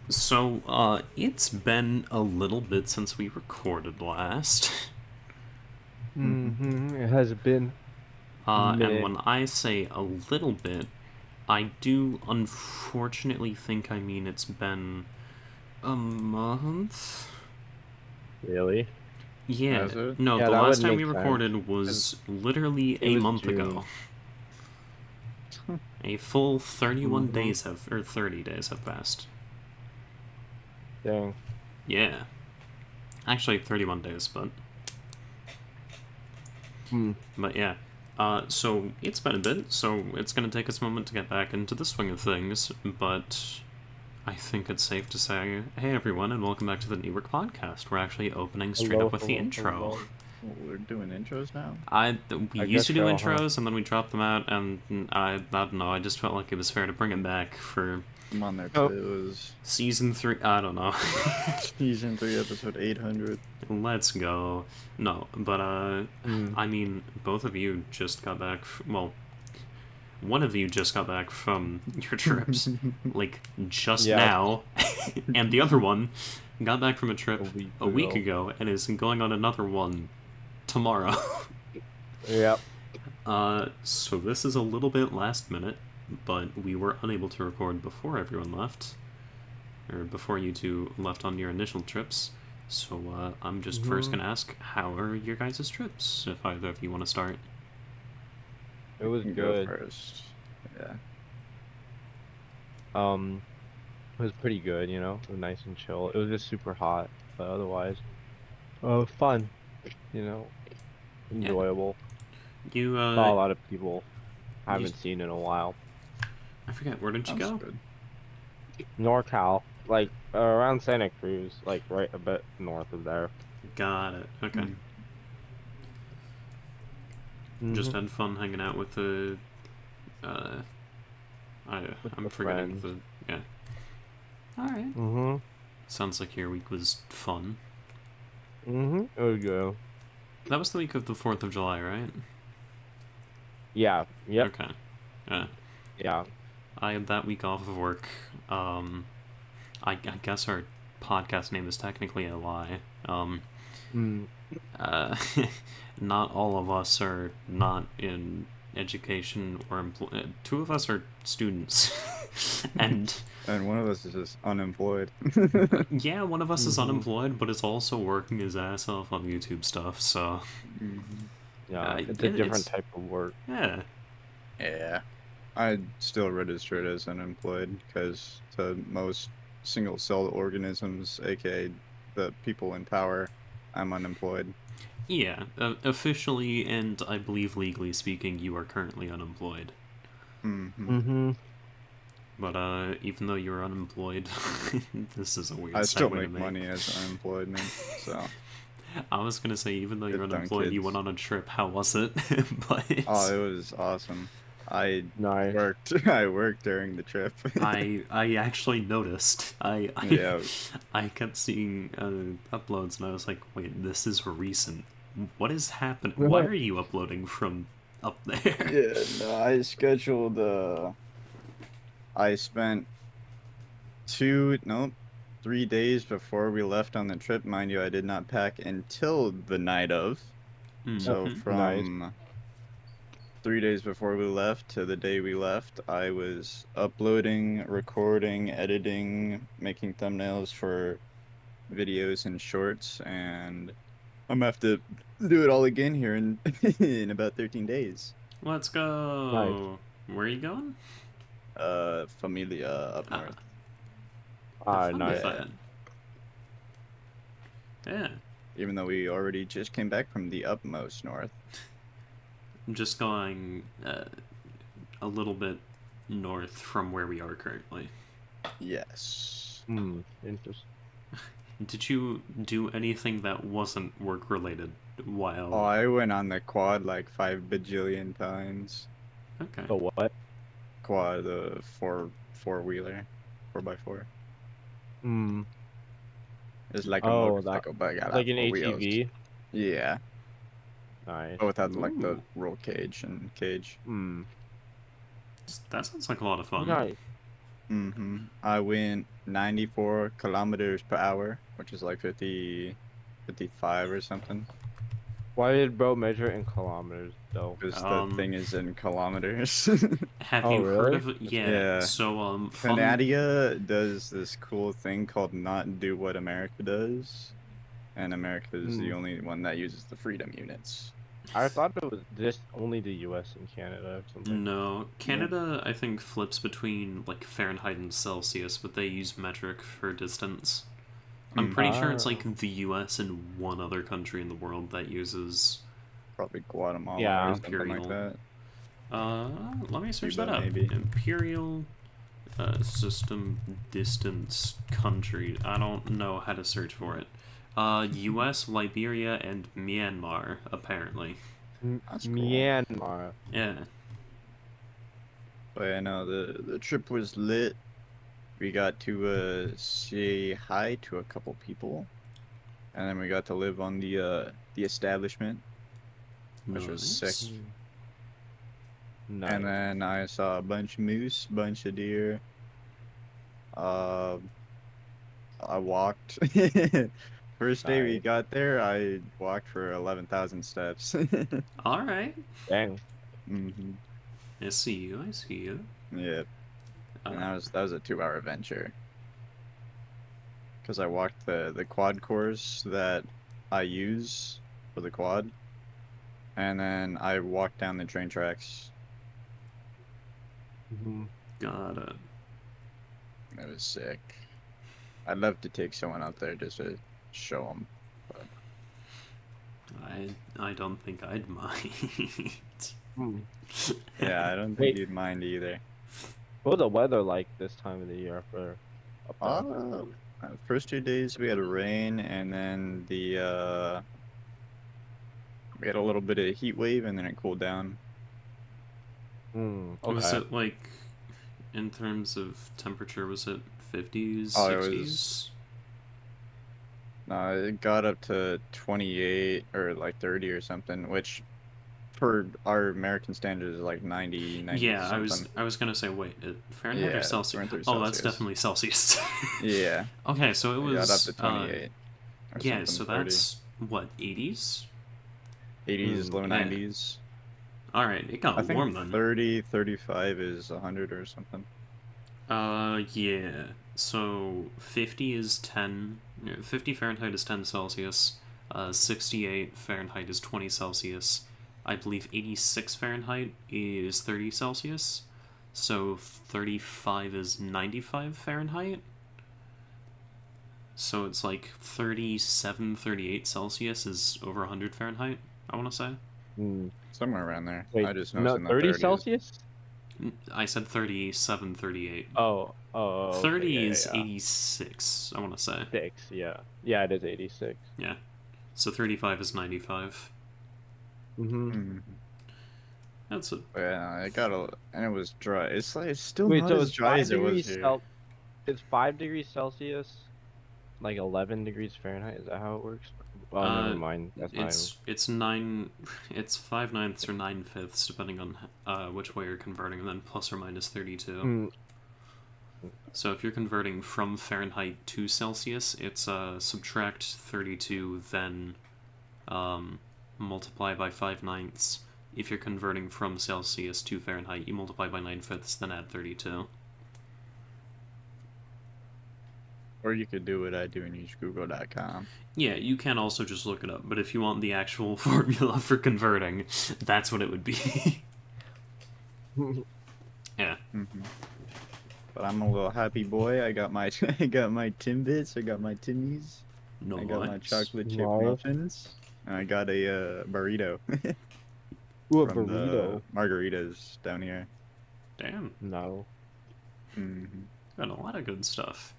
So, it's been a little bit since we recorded last. It has been a And minute. when I say a little bit, I do unfortunately think I mean it's been a month? Really? Yeah, Has it? no, Yeah, the that would last time we make sense. recorded 'Cause was literally it a was month June. ago. A full 31 Mm-hmm. days have, or 30 days have passed. Dang. Yeah. Actually, 31 days, but Hmm. But yeah, so it's been a bit, so it's going to take us a moment to get back into the swing of things, but I think it's safe to say, hey everyone, and welcome back to the Newark Podcast. We're actually opening straight up Hello, with the hello, intro. hello. We're doing intros now? We I used guess to do so, huh? intros, and then we dropped them out, and I don't know, I just felt like it was fair to bring it back for I'm on there Oh, too. It was season 3, I don't know. season 3, episode 800. Let's go. No, but hmm. I mean, both of you just got back, well, one of you just got back from your trips, like just Yes, now, and the other one got back from a a trip week a week ago. ago and is going on another one tomorrow. Yep. So this is a little bit last minute, but we were unable to record before everyone left, or before you two left on your initial trips. So I'm just first hmm gonna ask, how are your guys' trips? If either of you want to start. It was You go good. first. Yeah. Um, it was pretty good, It was nice and chill. It was just super hot, but otherwise, fun, you know, Yeah, enjoyable. you Saw a lot of people I you haven't seen in a while. I forget, where did you Sounds go? good. NorCal, like around Santa Cruz, like right a bit north of there. Got it. Okay. Mm. Just hmm had fun hanging out with the. Uh, With I'm the forgetting friends. the. Yeah. All right. Mm-hmm. Sounds like your week was fun. Mm-hmm. It was good. That was the week of the 4th of July, right? Yeah. Yep. Okay. Yeah. Yeah. I had that week off of work. Um, I guess our podcast name is technically a lie. Mm. Uh, not all of us are not in education or two of us are students, and And one of us is just unemployed. yeah, one of us is Mm-hmm. unemployed, but is also working his ass off on YouTube stuff. So Mhm. Yeah. It's a different it's type of work. yeah, Yeah. I still registered as unemployed because to most single celled organisms, aka the people in power, I'm unemployed. yeah. Officially and I believe legally speaking, you are currently unemployed. Hmm. Mm-hmm. But even though you're unemployed, this is a weird I still segue to make make. money as unemployed, man. So, I was gonna say, even though you're get done, unemployed, you went kids. on a trip. How was it? Oh, But it was awesome. I Nice. worked. I worked during the trip. I actually noticed. Yeah. I kept seeing uploads, and I was like, wait, this is recent. What is happening? Why are you uploading from up there? Yeah, no, I scheduled I spent no, 3 days before we left on the trip. Mind you, I did not pack until the night of. So Mm-hmm. Nice. from 3 days before we left to the day we left, I was uploading, recording, editing, making thumbnails for videos and shorts, and I'm gonna have to do it all again here in in about 13 days. Let's Nice. go. Where are you going? Familia up Ah, north. have Ah, fun with nice. Yeah. that. Yeah, Even though we already just came back from the upmost north. I'm just going a little bit north from where we are currently. Yes. Interesting. Did you do anything that wasn't work related Oh, while? I went on the quad like 5 bajillion times. Okay. So what? Quad, the four-wheeler, 4x4. Hmm. It's like a Oh, that motorcycle, but I got like like an 4 wheels. ATV. Yeah, Nice. but without like the Ooh, Hmm. that sounds like a lot of fun. Nice. I went 94 kilometers per hour, which is like 50, 55 or something. Why did bro measure in kilometers though? Because the Um, thing is in kilometers. have Oh you heard really? of it? That's Yeah. weird. Yeah. So fun. Canada does this cool thing called not do what America does, and America is the Hmm. only one that uses the freedom units. I thought it was just only the U.S. and Canada or something. No, Nope. Canada I think flips between like Fahrenheit and Celsius, but they use metric for distance. I'm pretty Mm-hmm. sure it's Ah, like the U.S. and one other country in the world that uses Probably Guatemala or yeah. something like imperial. that. Let me search that Cuba, up. maybe. Imperial system distance country. I don't know how to search for it. U.S., Liberia, and Myanmar apparently. That's cool. Myanmar. Yeah. But yeah, no, the trip was lit. We got to say hi to a couple people, and then we got to live on the establishment, which was sick. Nice. Hmm. And Nice. then I saw a bunch of moose, bunch of deer. Uh, I walked. First day we Nice. got there, I walked for 11,000 steps. All right. Dang. hmm I see you. I see you. Yeah, and Uh, that was a 2 hour venture because I walked the quad course that I use for the quad, and then I walked down the train tracks. Hmm. got it. It was sick. I'd love to take someone out there just to show them. But I don't think I'd mind. Hmm. yeah, I don't think Wait, you'd mind either. what's the weather like this time of the year for up there? First 2 days we had rain, and then we had a little bit of heat wave, and then it cooled down. Hmm. Was Okay. it like, in terms of temperature, was it 50s, Oh, it was 60s? it got up to 28 or like 30 or something, which for our American standards is like 90, 90 Yeah, something. I was gonna say, wait, Fahrenheit or Yeah, Celsius? went through Oh, that's Celsius. definitely Celsius. Yeah, Okay, so it it got up to was, 28 or yeah, something, so 30. that's, what, 80s? 80s, Hmm. low Yeah. 90s. Alright, it I got think warm then. 30, 35 is 100 or something. Yeah. So 50 is 10. 50 Fahrenheit is 10 Celsius. 68 Fahrenheit is 20 Celsius. I believe 86 Fahrenheit is 30 Celsius. So 35 is 95 Fahrenheit. So it's like 37, 38 Celsius is over 100 Fahrenheit, I want to say. Hmm. Somewhere around there. Wait, I just know it's no, in the 30 30s. Celsius? I said 37, 38. Okay, 30 yeah, is yeah. 86, I want to say. 6, yeah. Yeah, it is 86. Yeah. So 35 is 95. Mm-hmm. Mhm. That's it. Yeah, it got and it was dry. It's like it's still Wait, not so as it's dry 5 as it was degrees here. It's 5 degrees Celsius, like 11 degrees Fahrenheit. Is that how it works? Oh, never Uh, mind. That's not even. it's nine, it's 5/9 or 9/5 depending on which way you're converting, and then plus or minus 32. Hmm. So if you're converting from Fahrenheit to Celsius, it's subtract 32, then multiply by 5/9. If you're converting from Celsius to Fahrenheit, you multiply by 9/5, then add 32. Or you could do what I do and use Google.com. Yeah, you can also just look it up, but if you want the actual formula for converting, that's what it would be. Yeah. But I'm a little happy boy. I got my I got my Timbits. I got my Timmies. No I got my lies. chocolate chip Nice. muffins. And I got a burrito Ooh, a from burrito. the margaritas down here. Damn. No. Got a lot of good stuff.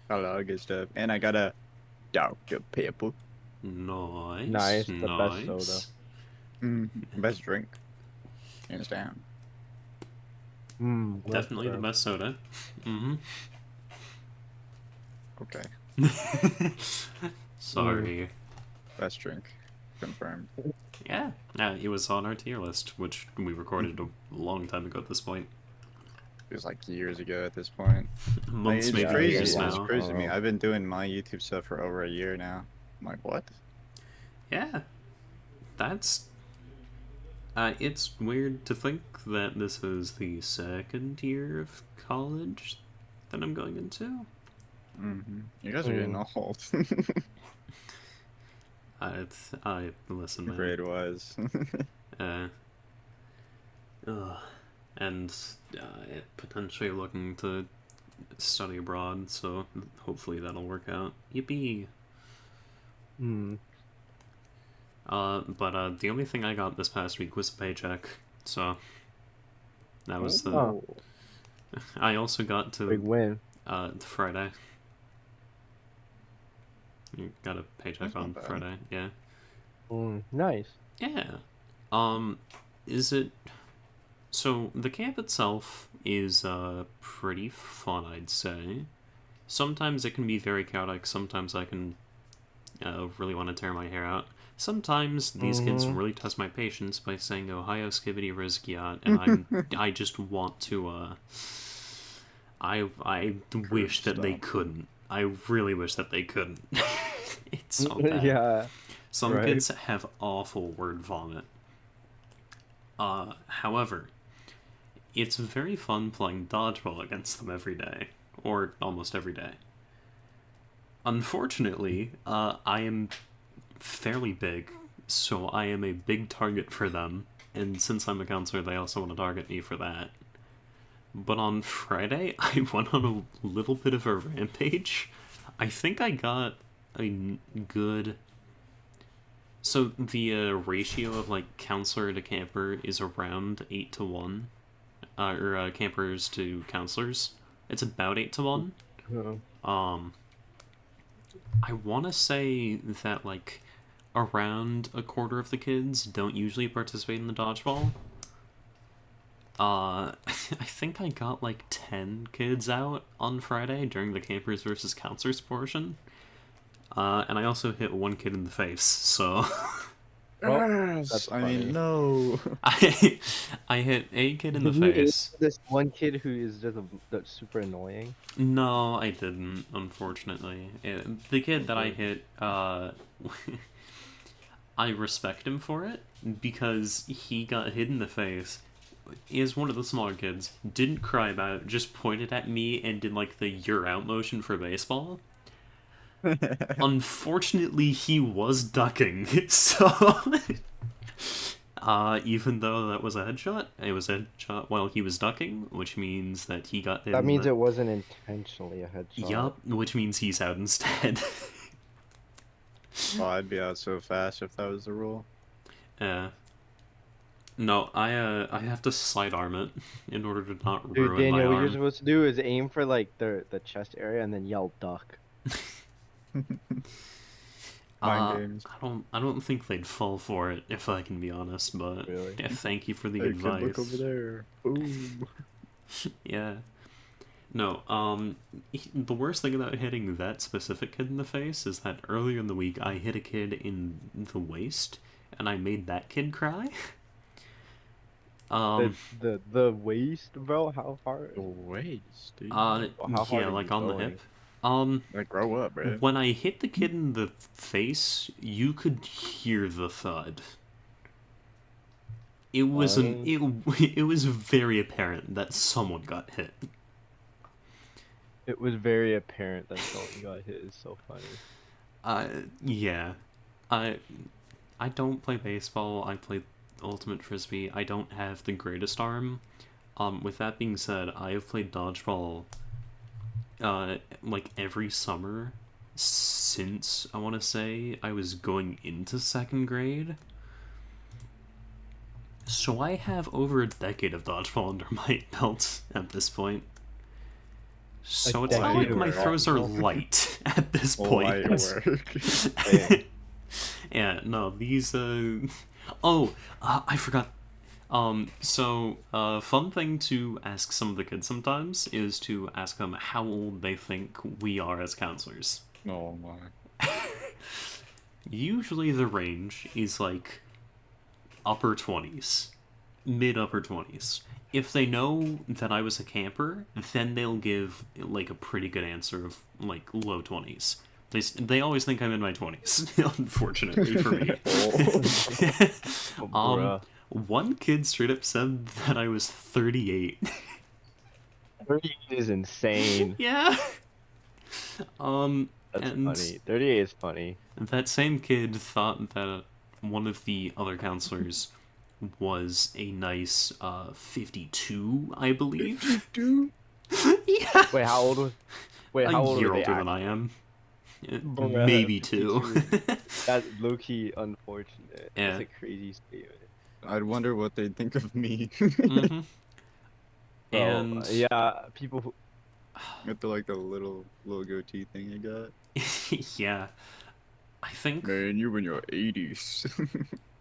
Got a lot of good stuff. And I got a Dr. Pepper. Nice. Nice, the best Nice. soda. Best drink. Hands down. Definitely the best soda. Mm-hmm. Okay. Sorry. Best drink. Confirmed. Yeah. Yeah, it was on our tier list, which we recorded a long time ago at this point. was like years ago at this point. Like, Months, it's maybe Yeah, it's crazy. years been a It's while. now. crazy I to don't me. know. I've been doing my YouTube stuff for over a year now. I'm like, what? Yeah, that's. It's weird to think that this is the second year of college that I'm going into. You guys are getting Mm. old. I listen, man. Grade wise. Uh, ugh. And potentially looking to study abroad, so hopefully that'll work out. Yippee! Mm. But the only thing I got this past week was a paycheck, so that was the. Oh, I also got big to win. Friday. You got a paycheck That's not on bad. Friday, yeah. Nice. Yeah. Is it? So the camp itself is pretty fun, I'd say. Sometimes it can be very chaotic. Sometimes I can really want to tear my hair out. Sometimes these kids Mm-hmm. really test my patience by saying "Ohio Skibbity Rizkiat," and I just want to I wish that they stomp. couldn't. I really wish that they couldn't. It's so bad. Yeah. Some right. kids have awful word vomit. However, it's very fun playing dodgeball against them every day, or almost every day. Unfortunately, I am fairly big, so I am a big target for them, and since I'm a counselor, they also want to target me for that. But on Friday, I went on a little bit of a rampage. I think I got a good. So the ratio of like counselor to camper is around 8 to 1, or campers to counselors. It's about 8 to 1. Um, I want to say that like around a quarter of the kids don't usually participate in the dodgeball. I think I got like 10 kids out on Friday during the campers versus counselors portion. And I also hit one kid in the face, so Well, Yes! that's I funny. mean, no. I hit a kid in the Did you aim face. for this one kid who is just that's super annoying? No, I didn't, unfortunately. The kid that I hit, I respect him for it, because he got hit in the face. He is one of the smaller kids, didn't cry about it, just pointed at me and did like the "you're out" motion for baseball. Unfortunately, he was ducking, so even though that was a headshot, it was a headshot while he was ducking, which means that he got hit That in means the. it wasn't intentionally a headshot. Yup, which means he's out instead. Oh, I'd be out so fast if that was the rule. No, I have to sidearm it in order to not Dude, ruin my Daniel, what you're arm. supposed to do is aim for like the chest area and then yell duck. Mind games. I don't think they'd fall for it, if I can be honest, but Really? yeah, thank you for the Hey, advice. kid, look over there. Boom. Yeah. No, the worst thing about hitting that specific kid in the face is that earlier in the week I hit a kid in the waist, and I made that kid cry. The waist, bro. How far? The waist, dude. How hard Yeah, are like you on the going? hip. Like, grow up, bro. When I hit the kid in the face, you could hear the thud. It was it was very apparent that someone got hit. It was very apparent that someone got hit. Is so funny. Yeah. I don't play baseball. I play ultimate frisbee. I don't have the greatest arm. With that being said, I have played dodgeball like every summer since I want to say I was going into second grade. So I have over a decade of dodgeball under my belt at this point. So it's not decade like of my throws are dodgeball? light at this point. Light work. Damn. Yeah, no, these oh, I forgot. Fun thing to ask some of the kids sometimes is to ask them how old they think we are as counselors. Oh my. Usually the range is like upper 20s. mid-upper 20s. If they know that I was a camper, then they'll give, like, a pretty good answer of, like, low 20s. They always think I'm in my 20s, unfortunately for me. Oh, um, bruh. one kid straight up said that I was 38. 38 is insane. Yeah. That's And funny. 38 is funny. that same kid thought that one of the other counselors was a nice 52, I believe. Dude. Yeah. Wait, how old was? Wait, how A old year were they? older than I am. Bruh, Maybe two. 52. That's low-key unfortunate. Yeah. That's a crazy statement. I'd wonder what they'd think of me. Hmm. Bro, And yeah, people who With the like the little goatee thing you got. yeah, I think Man, you in your 80s.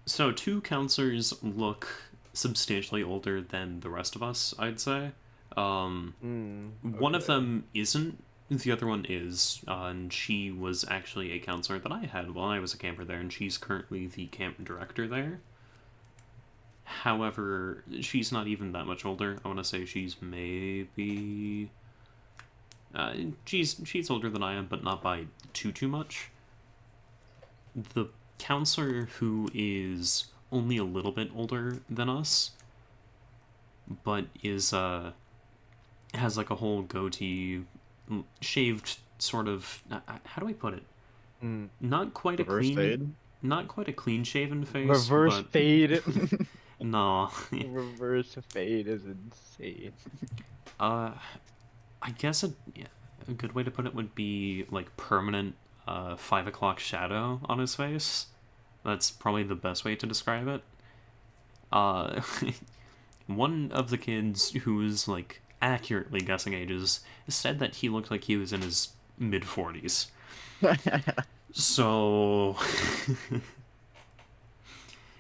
so. Two counselors look substantially older than the rest of us, I'd say. One of Okay. them isn't. The other one is, and she was actually a counselor that I had while I was a camper there, and she's currently the camp director there. However, she's not even that much older. I want to say she's maybe. She's older than I am, but not by too much. The counselor who is only a little bit older than us, but is has like a whole goatee, shaved sort of. How do I put it? mm, Not quite a Reverse clean, fade. not quite a clean shaven face. reverse but fade. no. Reverse fade is insane. I guess a good way to put it would be like permanent 5 o'clock shadow on his face. That's probably the best way to describe it. Uh, one of the kids who was like accurately guessing ages said that he looked like he was in his mid 40s. So,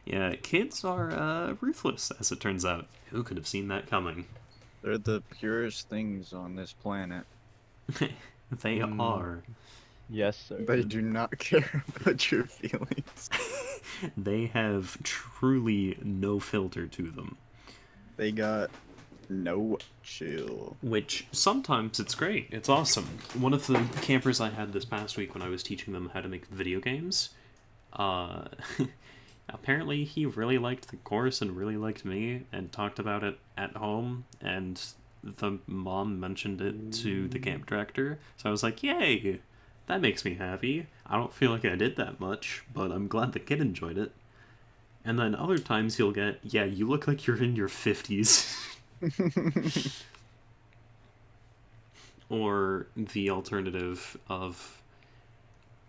yeah, kids are ruthless, as it turns out. Who could have seen that coming? They're the purest things on this planet. They are. Yes, sir. They do not care about your feelings. They have truly no filter to them. They got no chill. Which sometimes it's great. It's awesome. One of the campers I had this past week when I was teaching them how to make video games, uh, apparently he really liked the course and really liked me and talked about it at home, and the mom mentioned it to the camp director. So I was like, yay! That makes me happy. I don't feel like I did that much, but I'm glad the kid enjoyed it. And then other times you'll get, yeah, you look like you're in your 50s. Or the alternative of,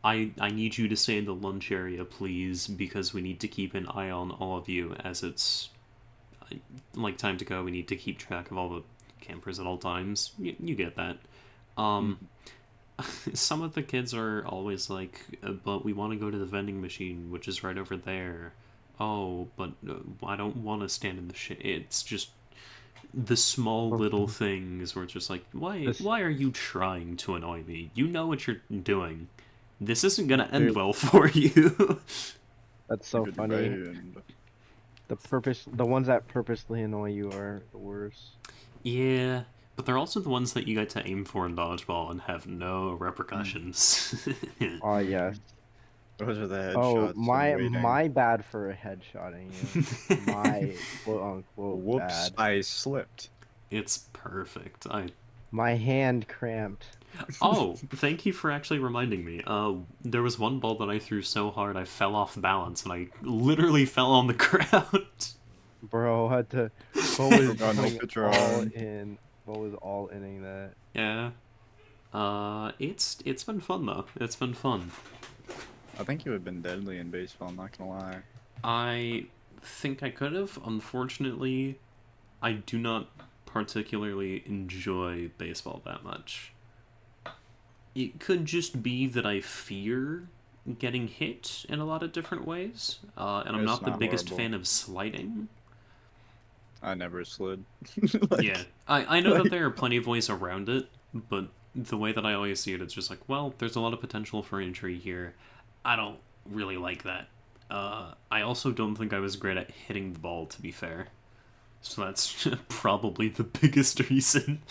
I need you to stay in the lunch area, please, because we need to keep an eye on all of you as it's like time to go. We need to keep track of all the campers at all times. You get that. Some of the kids are always like, but we want to go to the vending machine, which is right over there. Oh, but I don't want to stand in the shit. It's just the small little things where it's just like, why are you trying to annoy me? You know what you're doing. This isn't gonna end well for you. That's so funny. And The ones that purposely annoy you are the worst. Yeah, but they're also the ones that you get to aim for in dodgeball and have no repercussions. Oh yes. those are the headshots. Oh, in waiting. my bad for headshotting you. My quote unquote Whoops! bad. I slipped. It's perfect. My hand cramped. Oh, thank you for actually reminding me. There was one ball that I threw so hard I fell off balance and I literally fell on the ground. Bro, had to. What was Got no going picture all on. in? What was all inning that? Yeah. It's been fun though. It's been fun. I think you would have been deadly in baseball. I'm not gonna lie. I think I could have. Unfortunately, I do not particularly enjoy baseball that much. It could just be that I fear getting hit in a lot of different ways, and I'm It's not the not biggest horrible. fan of sliding. I never slid. Yeah, I know that there are plenty of ways around it, but the way that I always see it, it's just like, well, there's a lot of potential for injury here. I don't really like that. I also don't think I was great at hitting the ball, to be fair. So that's probably the biggest reason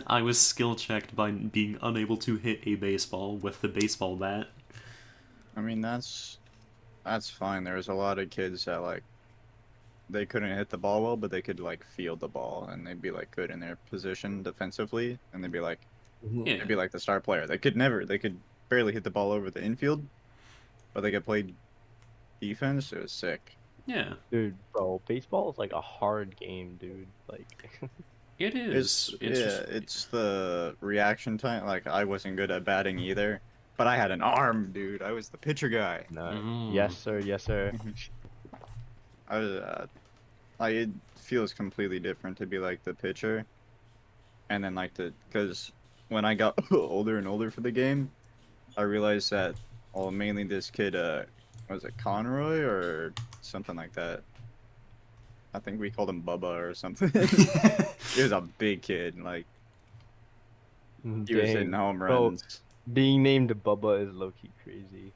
I was skill checked by being unable to hit a baseball with the baseball bat. I mean, that's fine. There was a lot of kids that like they couldn't hit the ball well, but they could like field the ball and they'd be like good in their position defensively, and they'd be like Mhm. Yeah. they'd be like the star player. They could barely hit the ball over the infield, but they could play defense. It was sick. Yeah. Dude, bro, baseball is like a hard game, dude. Like, It It's is. It's yeah, just. it's the reaction time. Like I wasn't good at batting either, but I had an arm, dude. I was the pitcher guy. no. Mm. Yes, sir. Yes, sir. I was, like it feels completely different to be like the pitcher, and then like because when I got older and older for the game, I realized that well mainly this kid was it Conroy or something like that. I think we called him Bubba or something. He was a big kid, like he was hitting Dang. home Bro, runs. being named Bubba is low-key crazy.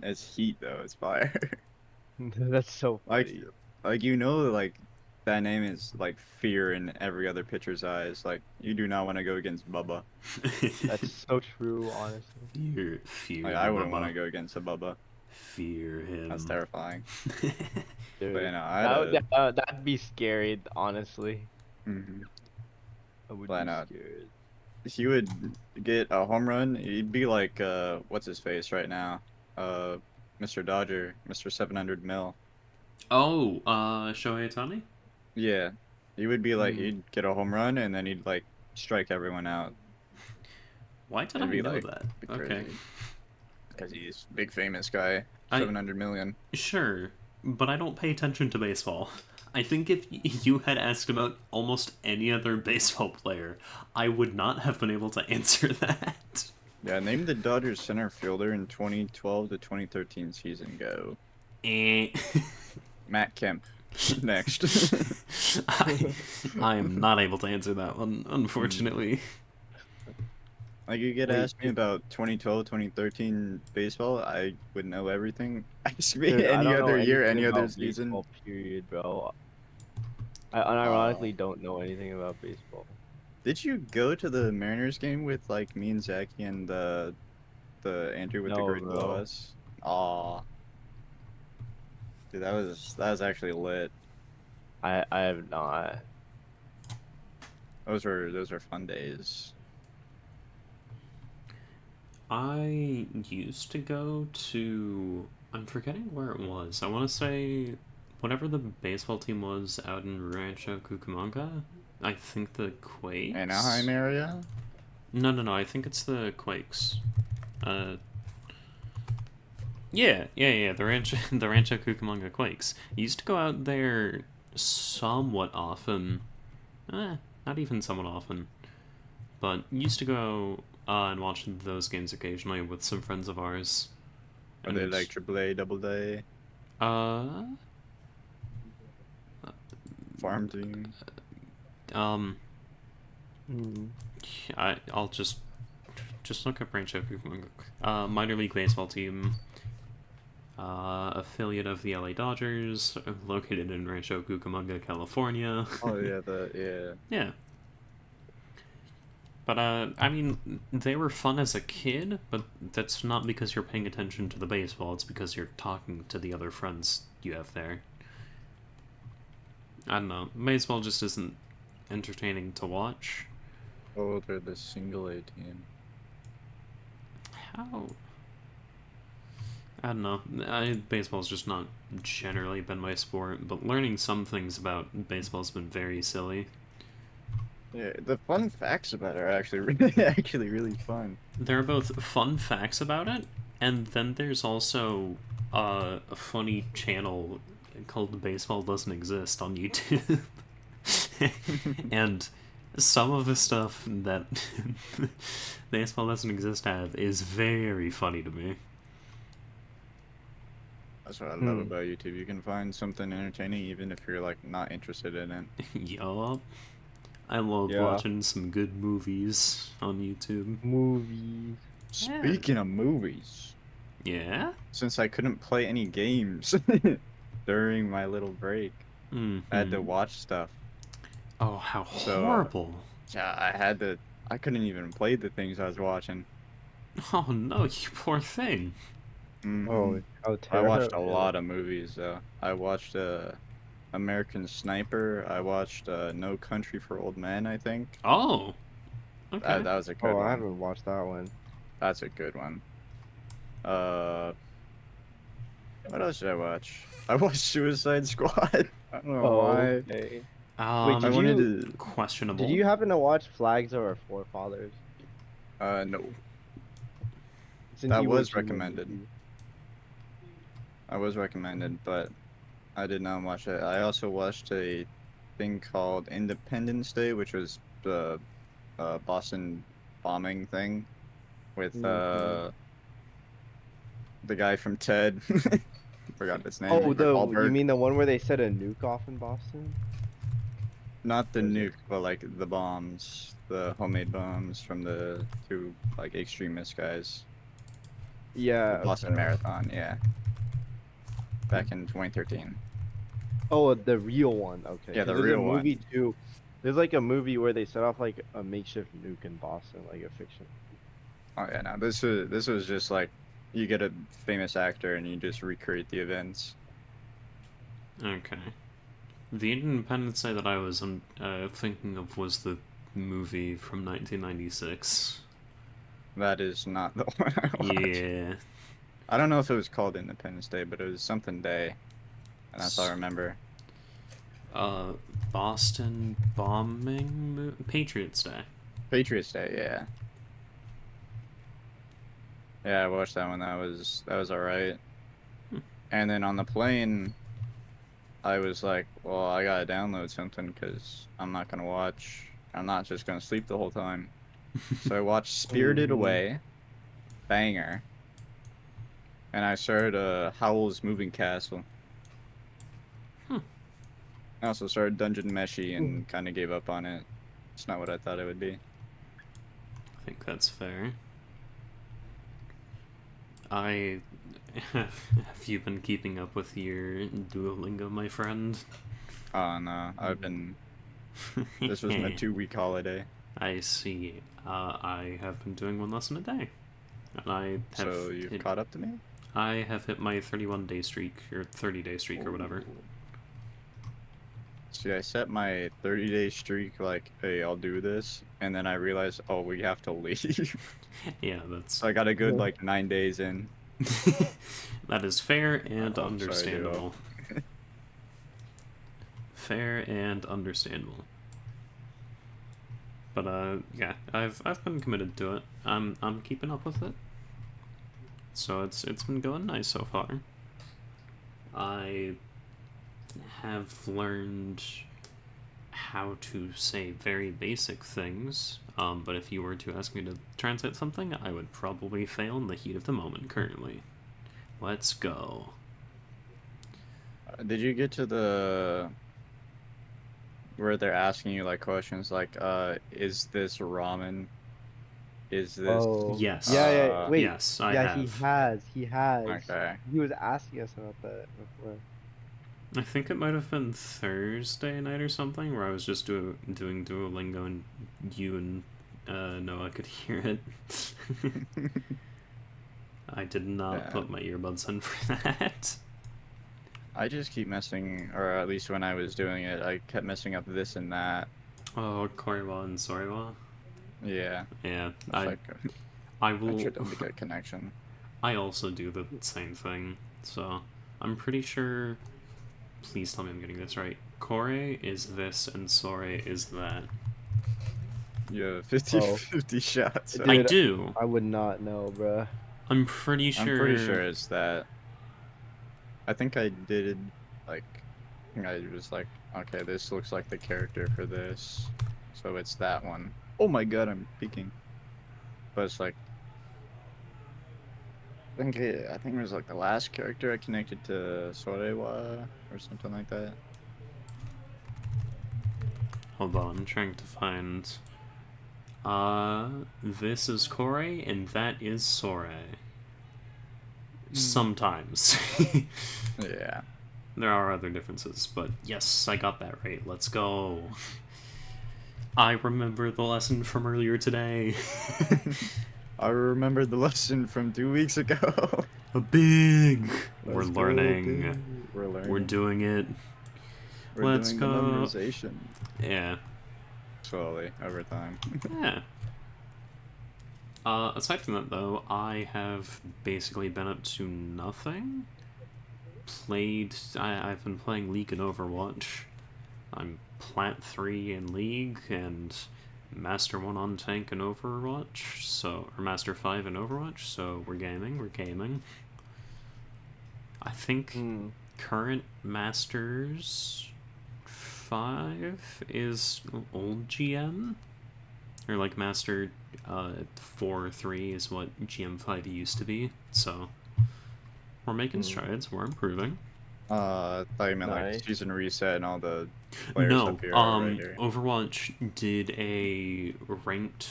It's heat though. It's fire. That's so Like, funny. like that name is like fear in every other pitcher's eyes. Like, you do not want to go against Bubba. That's so true, honestly. Fear Like, the I wouldn't want to Bubba. go against a Bubba. Fear him. That's terrifying. Dude, But you know, I had a. that'd be scary, honestly. Mhm. I would Why be not? scared. He would get a home run. He'd be like, what's his face right now? Mr. Dodger, Mr. 700 mil. Oh, Shohei Ohtani? Yeah, he would be like, Hmm. he'd get a home run and then he'd like strike everyone out. Why did It'd I be know like that? be Okay. crazy. Because he's big famous guy, I 700 million. Sure, but I don't pay attention to baseball. I think if you had asked about almost any other baseball player, I would not have been able to answer that. Yeah, name the Dodgers center fielder in 2012 to 2013 season. Go. Eh. Matt Kemp. Next. I am not able to answer that one, unfortunately. Like, you get Wait, asked me about 2012, 2013 baseball, I would know everything. Ask me dude, I any don't know other year, anything any other about season. baseball, period, bro. I Uh, unironically don't know anything about baseball. did you go to the Mariners game with, like, me and Zachy and the Andrew with the No, grade below bro. us? Aw. Dude, that was actually lit. I have not. Those were fun days. I used to go to. I'm forgetting where it was. I want to say whatever the baseball team was out in Rancho Cucamonga. I think the Quakes. Anaheim area? No, no, no. I think it's the Quakes. Yeah. The Rancho, the Rancho Cucamonga Quakes. Used to go out there somewhat often. Not even somewhat often, but used to go and watch those games occasionally with some friends of ours. Are they like AAA, Double A, Uh, farm team? um, Hmm. I'll just look up Rancho Cucamonga. Minor league baseball team. Affiliate of the LA Dodgers, located in Rancho Cucamonga, California. Oh yeah, yeah. Yeah. But, I mean, they were fun as a kid, but that's not because you're paying attention to the baseball, it's because you're talking to the other friends you have there. I don't know. Baseball just isn't entertaining to watch. Oh, they're the single A team. How? I don't know. Baseball's just not generally been my sport, but learning some things about baseball's been very silly. Yeah, the fun facts about it are actually really fun. There are both fun facts about it, and then there's also a funny channel called Baseball Doesn't Exist on YouTube. And some of the stuff that Baseball Doesn't Exist have is very funny to me. That's what I love about YouTube. You can find something entertaining even if you're like not interested in it. Yup. I love Yeah. watching some good movies on YouTube. Movies. Speaking of movies, Yeah? since I couldn't play any games during my little break, I had to Mm-hmm. watch stuff. Oh, how So horrible. yeah, I had to. I couldn't even play the things I was watching. Oh no, you poor thing. Hmm Oh, how I watched a terrible. lot of movies though. I watched American Sniper. I watched No Country for Old Men. I think Oh, that okay. that was a Oh, good I one. haven't watched that one. That's a good one. Uh, what else did I watch? I watched Suicide Squad. I don't know Oh, why. okay. Wait, I did wanted you to. did Questionable. you happen to watch Flags of Our Forefathers? No, It's an that Iwo was Jima recommended. movie. I was recommended, but I did not watch it. I also watched a thing called Independence Day, which was the Boston bombing thing with Hmm. the guy from Ted. Forgot his name. Oh, Rick you Wahlberg. mean the one where they set a nuke off in Boston? Not the Or is it? nuke, but like the bombs, the homemade bombs from the two like extremist guys. The Yeah, Boston okay. Marathon, yeah, back in 2013. Oh, the real one. Okay, Yeah, because the there's a real one. movie too. There's like a movie where they set off like a makeshift nuke in Boston, like a fiction. Oh yeah, no, this was just like you get a famous actor and you just recreate the events. Okay. The Independence Day that I was thinking of was the movie from 1996. That is not the one I watched. Yeah. I don't know if it was called Independence Day, but it was something day, and that's all I remember. Uh, Boston bombing Patriots Day. Patriots Day, yeah. Yeah, I watched that one. That was all right. Hmm. And then on the plane, I was like, well, I gotta download something because I'm not gonna watch. I'm not just gonna sleep the whole time. So I watched Spirited Hmm. Away, banger, and I started Howl's Moving Castle. Hmm. I also started Dungeon Meshi and kind of gave up on it. It's not what I thought it would be. I think that's fair. I have you been keeping up with your Duolingo, my friend? Oh no, I've been. This was my 2 week holiday, I see. I have been doing one lesson a day, and so you've caught up to me. I have hit my 31-day streak or 30-day streak or whatever. Ooh. See, I set my 30-day streak like, hey, I'll do this, and then I realized, oh, we have to leave. Yeah, that's So I got a good like 9 days in. that is fair and Oh, sorry, duo. understandable. Fair and understandable. But yeah, I've been committed to it. I'm keeping up with it. So it's been going nice so far. I have learned how to say very basic things, but if you were to ask me to translate something, I would probably fail in the heat of the moment currently. Let's go. Did you get to the where they're asking you like questions like, is this ramen? Is this Oh, yeah, yeah. uh Wait, Yes, I yeah, have. he has. okay. He was asking us about that before. I think it might have been Thursday night or something where I was just doing Duolingo and you and Noah could hear it. I did not Yeah. put my earbuds in for that. I just keep messing, or at least when I was doing it, I kept messing up this and that. Oh, Koriwa and Soriwa. Yeah. Yeah, It's like I I will. tried to make a connection. I also do the same thing, so I'm pretty sure. Please tell me I'm getting this right. Kore is this and Sore is that. You have 50 Oh, 50 shots. I dude, do. I would not know, bruh. I'm pretty I'm pretty sure sure. it's that. I think I did like I was like, okay, this looks like the character for this. So it's that one. Oh my god, I'm peeking. But it's like I think it was like the last character I connected to Sorewa or something like that. Hold on, I'm trying to find. This is Kore and that is Sore. Sometimes. Yeah. there are other differences, but yes, I got that right. Let's go. I remember the lesson from earlier today. I remembered the lesson from 2 weeks ago. A big. We're Let's go, learning. dude. We're learning. We're doing it. We're Let's doing go. the memorization. Yeah. Slowly, over time. Yeah. Aside from that, though, I have basically been up to nothing. I've been playing League and Overwatch. I'm Plat 3 in League, and Master 1 on Tank in Overwatch, or Master 5 in Overwatch, so we're gaming. I think current Masters 5 is old GM, or like Master 4-3 is what GM5 used to be, so we're making strides, we're improving. I thought you meant Nice. like season reset and all the players No, up here right here. Overwatch did a ranked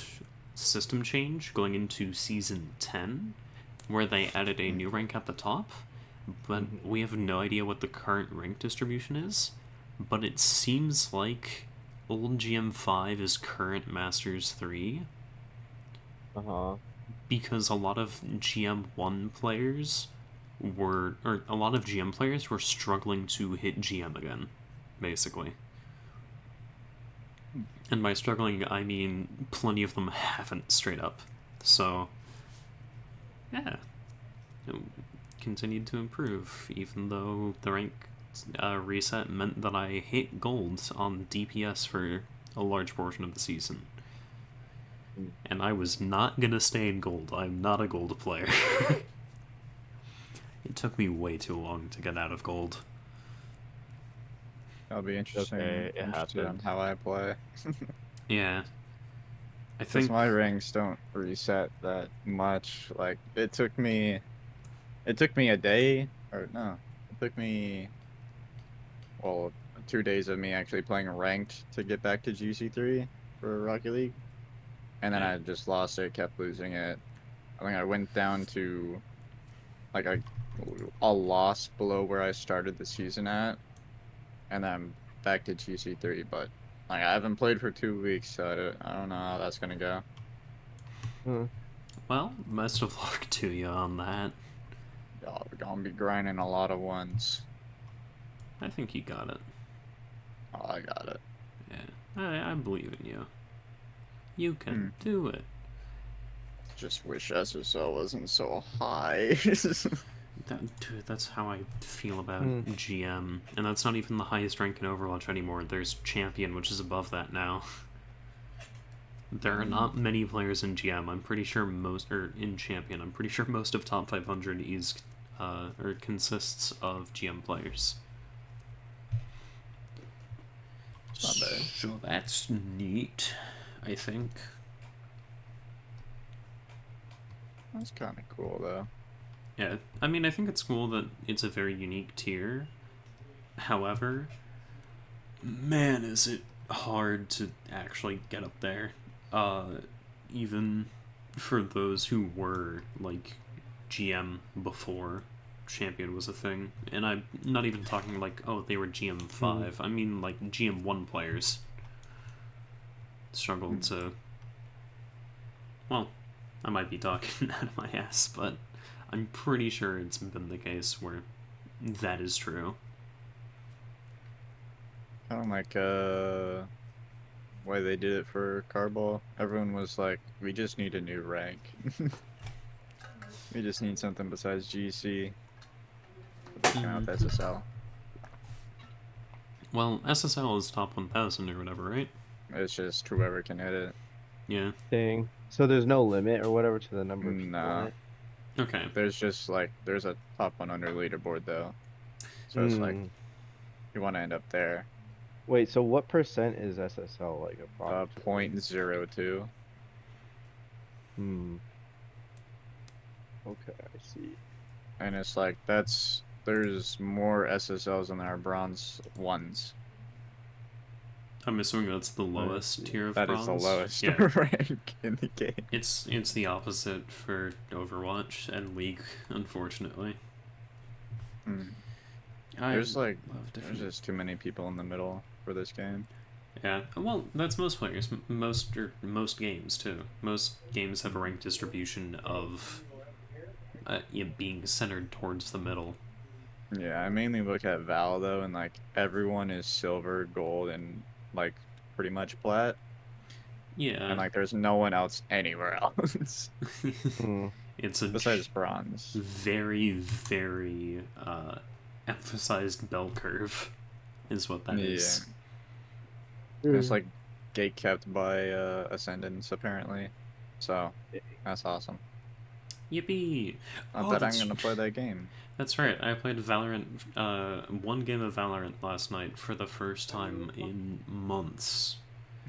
system change going into Season 10, where they added a new rank at the top, but we have no idea what the current rank distribution is, but it seems like old GM5 is current Masters 3, because a lot of GM1 players a lot of GM players were struggling to hit GM again, basically. And by struggling, I mean plenty of them haven't straight up. So, yeah. It continued to improve, even though the rank reset meant that I hit gold on DPS for a large portion of the season. And I was not gonna stay in gold. I'm not a gold player. It took me way too long to get out of gold. That'll be interesting. Okay, it interested in happens. how I play. Yeah. I Because think my ranks don't reset that much. Like it took me a day, or no, it took me, well, 2 days of me actually playing ranked to get back to GC3 for Rocket League, and then I just lost it, kept losing it. I think I went down to like a loss below where I started the season at, and then back to GC3. But like I haven't played for 2 weeks, so I don't know how that's gonna go. Well, best of luck to you on that. Y'all are gonna be grinding a lot of ones. I think you got it. Oh, I got it. Yeah, I believe in you. You can do it. Just wish SSL wasn't so high. Dude, that's how I feel about GM. And that's not even the highest rank in Overwatch anymore. There's Champion, which is above that now. There are not many players in GM. I'm pretty sure in Champion, I'm pretty sure most of top 500 is, or consists of GM players. Not bad. So that's neat, I think. That's kind of cool, though. Yeah, I mean, I think it's cool that it's a very unique tier. However, man, is it hard to actually get up there. Even for those who were, like, GM before Champion was a thing. And I'm not even talking like, oh, they were GM5. I mean, like, GM1 players struggled to... Well, I might be talking out of my ass, but I'm pretty sure it's been the case where that is true. I don't like why they did it for Carball. Everyone was like, we just need a new rank. We just need something besides GC. But they came out with SSL. Well, SSL is top 1000 or whatever, right? It's just whoever can hit it. Yeah. Thing. So there's no limit or whatever to the number of people Nah. in it? Okay. There's just like, there's a top 100 leaderboard though. So it's like, you want to end up there. Wait, so what percent is SSL like approximately? 0.02. Okay, I see. And it's like, there's more SSLs than there are bronze ones. I'm assuming that's the lowest tier of That bronze. is the lowest Yeah. rank in the game. It's the opposite for Overwatch and League, unfortunately. I There's like, love there's different. just too many people in the middle for this game. Yeah, well, that's most players. Most games too. Most games have a ranked distribution of being centered towards the middle. Yeah, I mainly look at Val though, and like everyone is silver, gold, and like pretty much plat, Yeah, and like there's no one else anywhere else Hmm. it's a besides bronze. very, very emphasized bell curve, is what that Yeah, is. it's like gate kept by Ascendants apparently, so that's awesome. Yippee! I Oh, bet I'm gonna play that game. that's right. I played Valorant, one game of Valorant last night for the first time in months,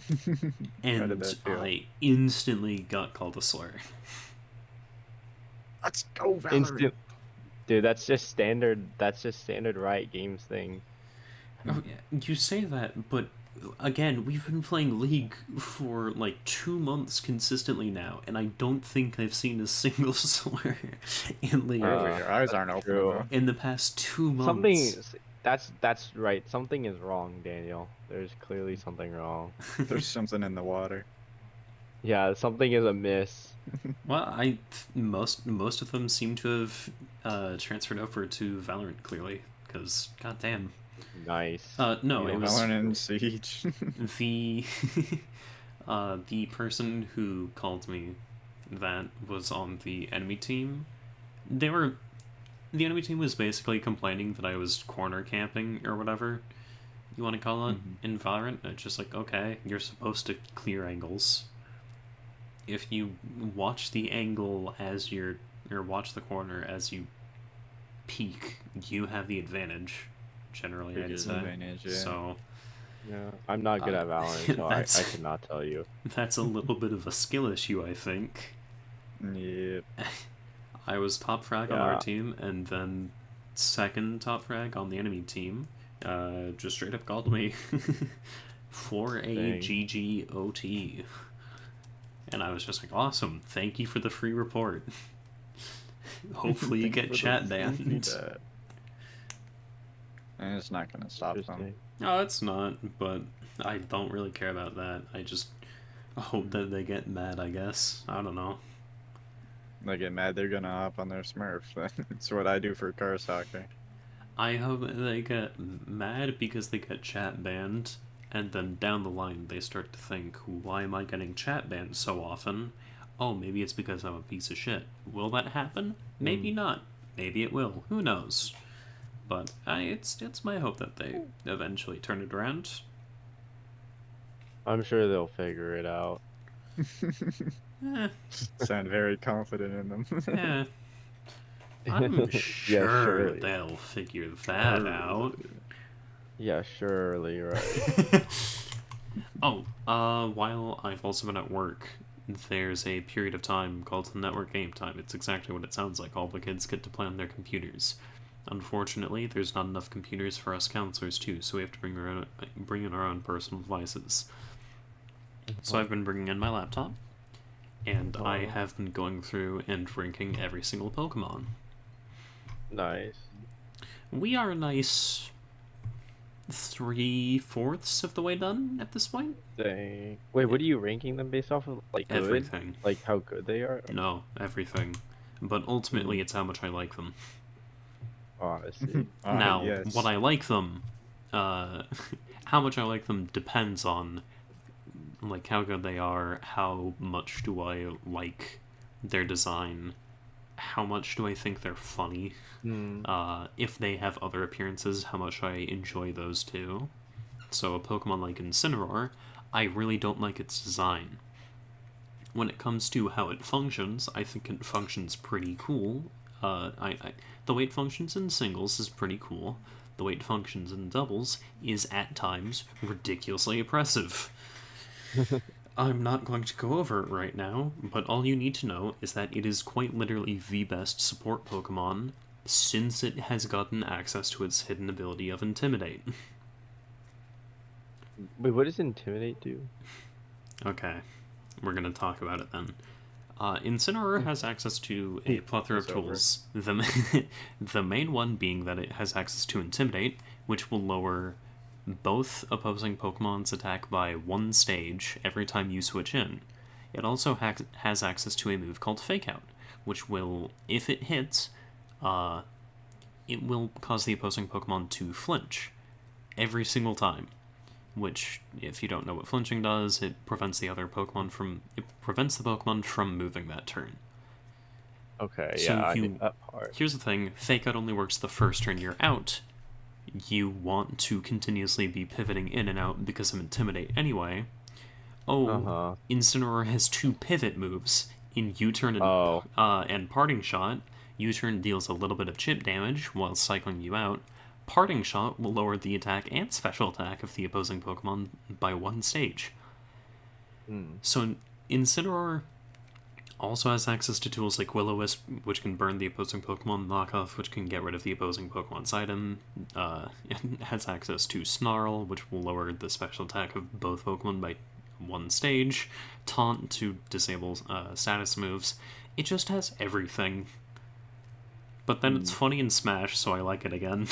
How did and that feel? I instantly got called a slur. Let's go, Valorant. Instant, dude. That's just standard Riot Games thing. Oh, yeah, you say that, but again, we've been playing League for like 2 months consistently now, and I don't think I've seen a single slur in League Your eyes aren't open, True. bro. in the past 2 months. Something. That's right. Something is wrong, Daniel. There's clearly something wrong. There's something in the water. Yeah, something is amiss. Well, most of them seem to have transferred over to Valorant clearly, because goddamn. Nice. No, You it know, was Valorant and Siege. the the person who called me that was on the enemy team. They were the enemy team was basically complaining that I was corner camping or whatever you want to call it in Valorant. It's just like, okay, you're supposed to clear angles. If you watch the angle as you're or watch the corner as you peek, you have the advantage. Generally, Big I'd say. advantage, yeah. So yeah, I'm not good at Valorant, so I that's cannot tell you. that's a little bit of a skill issue, I think. Yep. I was top frag on our Yeah. team, and then second top frag on the enemy team. Just straight up called me for a Dang. GGOT. And I was just like, awesome, thank you for the free report. Hopefully you get chat banned. And it's not gonna stop them. Interesting. No, it's not, but I don't really care about that. I just hope that they get mad, I guess. I don't know. They get mad, they're gonna hop on their Smurf. That's what I do for car soccer. I hope they get mad because they get chat banned, and then down the line they start to think, why am I getting chat banned so often? Oh, maybe it's because I'm a piece of shit. Will that happen? Maybe not. Maybe it will. Who knows? But it's my hope that they eventually turn it around. I'm sure they'll figure it out. Eh, Sound very confident in them. eh. I'm sure surely. they'll figure that out. Yeah, surely, right. Oh, while I've also been at work, there's a period of time called network game time. It's exactly what it sounds like. All the kids get to play on their computers. Unfortunately, there's not enough computers for us counselors too, so we have to bring in our own personal devices. So I've been bringing in my laptop, and I have been going through and ranking every single Pokemon. Nice. We are a nice 3/4 of the way done at this point. Dang. Wait, what are you ranking them based off of? Like good? Everything. Like how good they are? No, everything. But ultimately, it's how much I like them. Oh, I see. Now, yes. what I like them, how much I like them depends on, like, how good they are, how much do I like their design, how much do I think they're funny, if they have other appearances, how much I enjoy those too. So a Pokemon like Incineroar, I really don't like its design. When it comes to how it functions, I think it functions pretty cool. The way it functions in singles is pretty cool. The way it functions in doubles is at times ridiculously oppressive. I'm not going to go over it right now, but all you need to know is that it is quite literally the best support Pokemon since it has gotten access to its hidden ability of Intimidate. Wait, what does Intimidate do? Okay, we're gonna talk about it then. Incineroar has access to a plethora of It's over. tools. The main one being that it has access to Intimidate, which will lower both opposing Pokemon's attack by 1 stage every time you switch in. It also has access to a move called Fake Out, which will, if it hits, it will cause the opposing Pokemon to flinch every single time. Which, if you don't know what flinching does, it prevents the Pokemon from moving that turn. Okay, So yeah, I knew that part. Here's the thing: Fake Out only works the first turn you're out. You want to continuously be pivoting in and out because of Intimidate anyway. Incineroar has 2 pivot moves in U-turn and Parting Shot. U-turn deals a little bit of chip damage while cycling you out. Parting Shot will lower the attack and special attack of the opposing Pokemon by 1 stage. So Incineroar also has access to tools like Will-O-Wisp, which can burn the opposing Pokemon, Knockoff, which can get rid of the opposing Pokemon's item. It has access to Snarl, which will lower the special attack of both Pokemon by 1 stage. Taunt to disable status moves. It just has everything. But then it's funny in Smash, so I like it again.